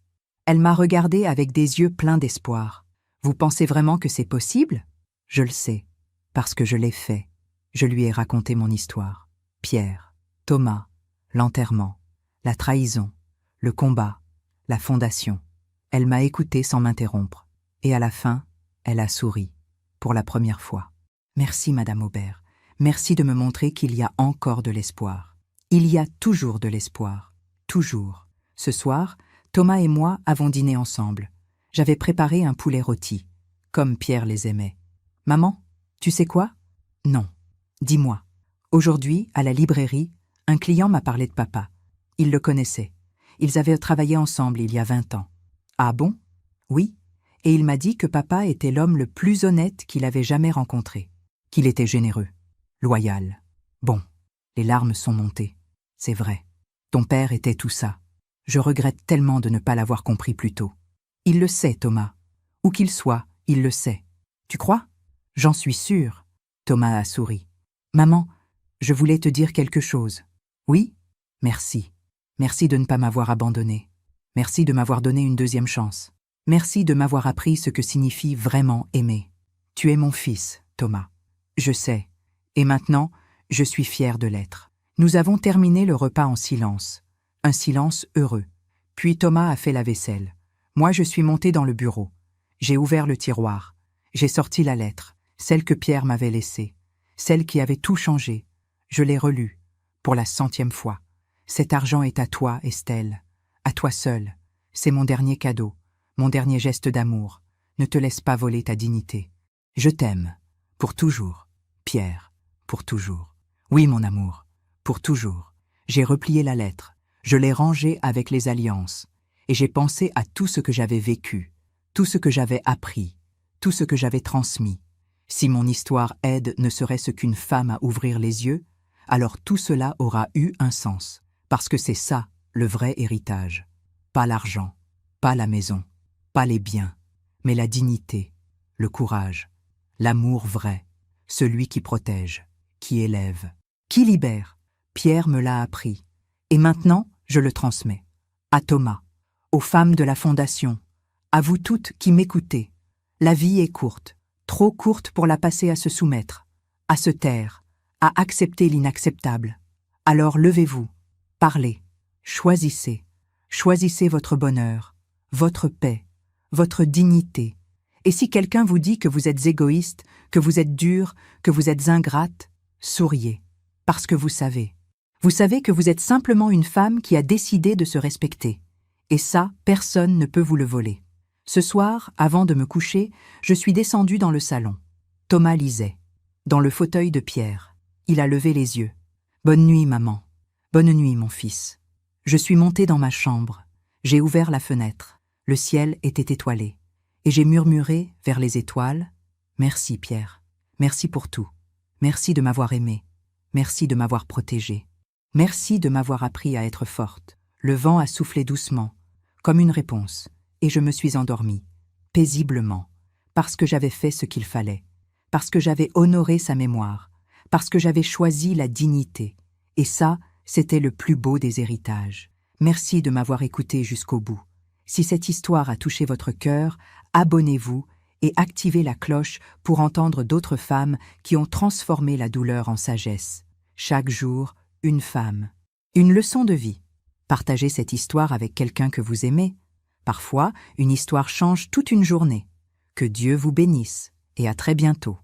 Elle m'a regardée avec des yeux pleins d'espoir. Vous pensez vraiment que c'est possible ? Je le sais, parce que je l'ai fait. Je lui ai raconté mon histoire. Pierre, Thomas, l'enterrement, la trahison, le combat, la Fondation. Elle m'a écouté sans m'interrompre. Et à la fin, elle a souri, pour la première fois. Merci, Madame Aubert. Merci de me montrer qu'il y a encore de l'espoir. Il y a toujours de l'espoir. Toujours. Ce soir, Thomas et moi avons dîné ensemble. J'avais préparé un poulet rôti, comme Pierre les aimait. Maman, tu sais quoi ? Non. Dis-moi. Aujourd'hui, à la librairie, un client m'a parlé de papa. Il le connaissait. Ils avaient travaillé ensemble il y a 20 ans. Ah bon ? Oui. Et il m'a dit que papa était l'homme le plus honnête qu'il avait jamais rencontré. Qu'il était généreux, loyal. Bon, les larmes sont montées. C'est vrai. Ton père était tout ça. Je regrette tellement de ne pas l'avoir compris plus tôt. Il le sait, Thomas. Où qu'il soit, il le sait. Tu crois ? J'en suis sûre. Thomas a souri. Maman, je voulais te dire quelque chose. Oui ? Merci. Merci de ne pas m'avoir abandonné. Merci de m'avoir donné une 2e chance. Merci de m'avoir appris ce que signifie vraiment aimer. Tu es mon fils, Thomas. Je sais. Et maintenant, je suis fière de l'être. Nous avons terminé le repas en silence. Un silence heureux. Puis Thomas a fait la vaisselle. Moi, je suis montée dans le bureau. J'ai ouvert le tiroir. J'ai sorti la lettre, celle que Pierre m'avait laissée, celle qui avait tout changé. Je l'ai relue, pour la 100e fois. Cet argent est à toi, Estelle. À toi seule. C'est mon dernier cadeau, mon dernier geste d'amour. Ne te laisse pas voler ta dignité. Je t'aime. Pour toujours. Pierre. Pour toujours. Oui, mon amour. Pour toujours. J'ai replié la lettre. Je l'ai rangée avec les alliances. Et j'ai pensé à tout ce que j'avais vécu, tout ce que j'avais appris, tout ce que j'avais transmis. Si mon histoire aide ne serait-ce qu'une femme à ouvrir les yeux, alors tout cela aura eu un sens. Parce que c'est ça, le vrai héritage. Pas l'argent, pas la maison, pas les biens, mais la dignité, le courage, l'amour vrai, celui qui protège, qui élève, qui libère. Pierre me l'a appris, et maintenant je le transmets. À Thomas, aux femmes de la Fondation, à vous toutes qui m'écoutez. La vie est courte, trop courte pour la passer à se soumettre, à se taire, à accepter l'inacceptable. Alors levez-vous, parlez, choisissez, choisissez votre bonheur, votre paix, votre dignité. Et si quelqu'un vous dit que vous êtes égoïste, que vous êtes dur, que vous êtes ingrate, souriez, parce que vous savez. Vous savez que vous êtes simplement une femme qui a décidé de se respecter. Et ça, personne ne peut vous le voler. Ce soir, avant de me coucher, je suis descendue dans le salon. Thomas lisait. Dans le fauteuil de Pierre. Il a levé les yeux. « Bonne nuit, maman. Bonne nuit, mon fils. » Je suis montée dans ma chambre. J'ai ouvert la fenêtre. Le ciel était étoilé. Et j'ai murmuré vers les étoiles. « Merci, Pierre. Merci pour tout. Merci de m'avoir aimée. Merci de m'avoir protégée. Merci de m'avoir appris à être forte. » Le vent a soufflé doucement, comme une réponse, et je me suis endormie, paisiblement, parce que j'avais fait ce qu'il fallait, parce que j'avais honoré sa mémoire, parce que j'avais choisi la dignité. Et ça, c'était le plus beau des héritages. Merci de m'avoir écouté jusqu'au bout. Si cette histoire a touché votre cœur, abonnez-vous et activez la cloche pour entendre d'autres femmes qui ont transformé la douleur en sagesse. Chaque jour, une femme. Une leçon de vie. Partagez cette histoire avec quelqu'un que vous aimez. Parfois, une histoire change toute une journée. Que Dieu vous bénisse et à très bientôt.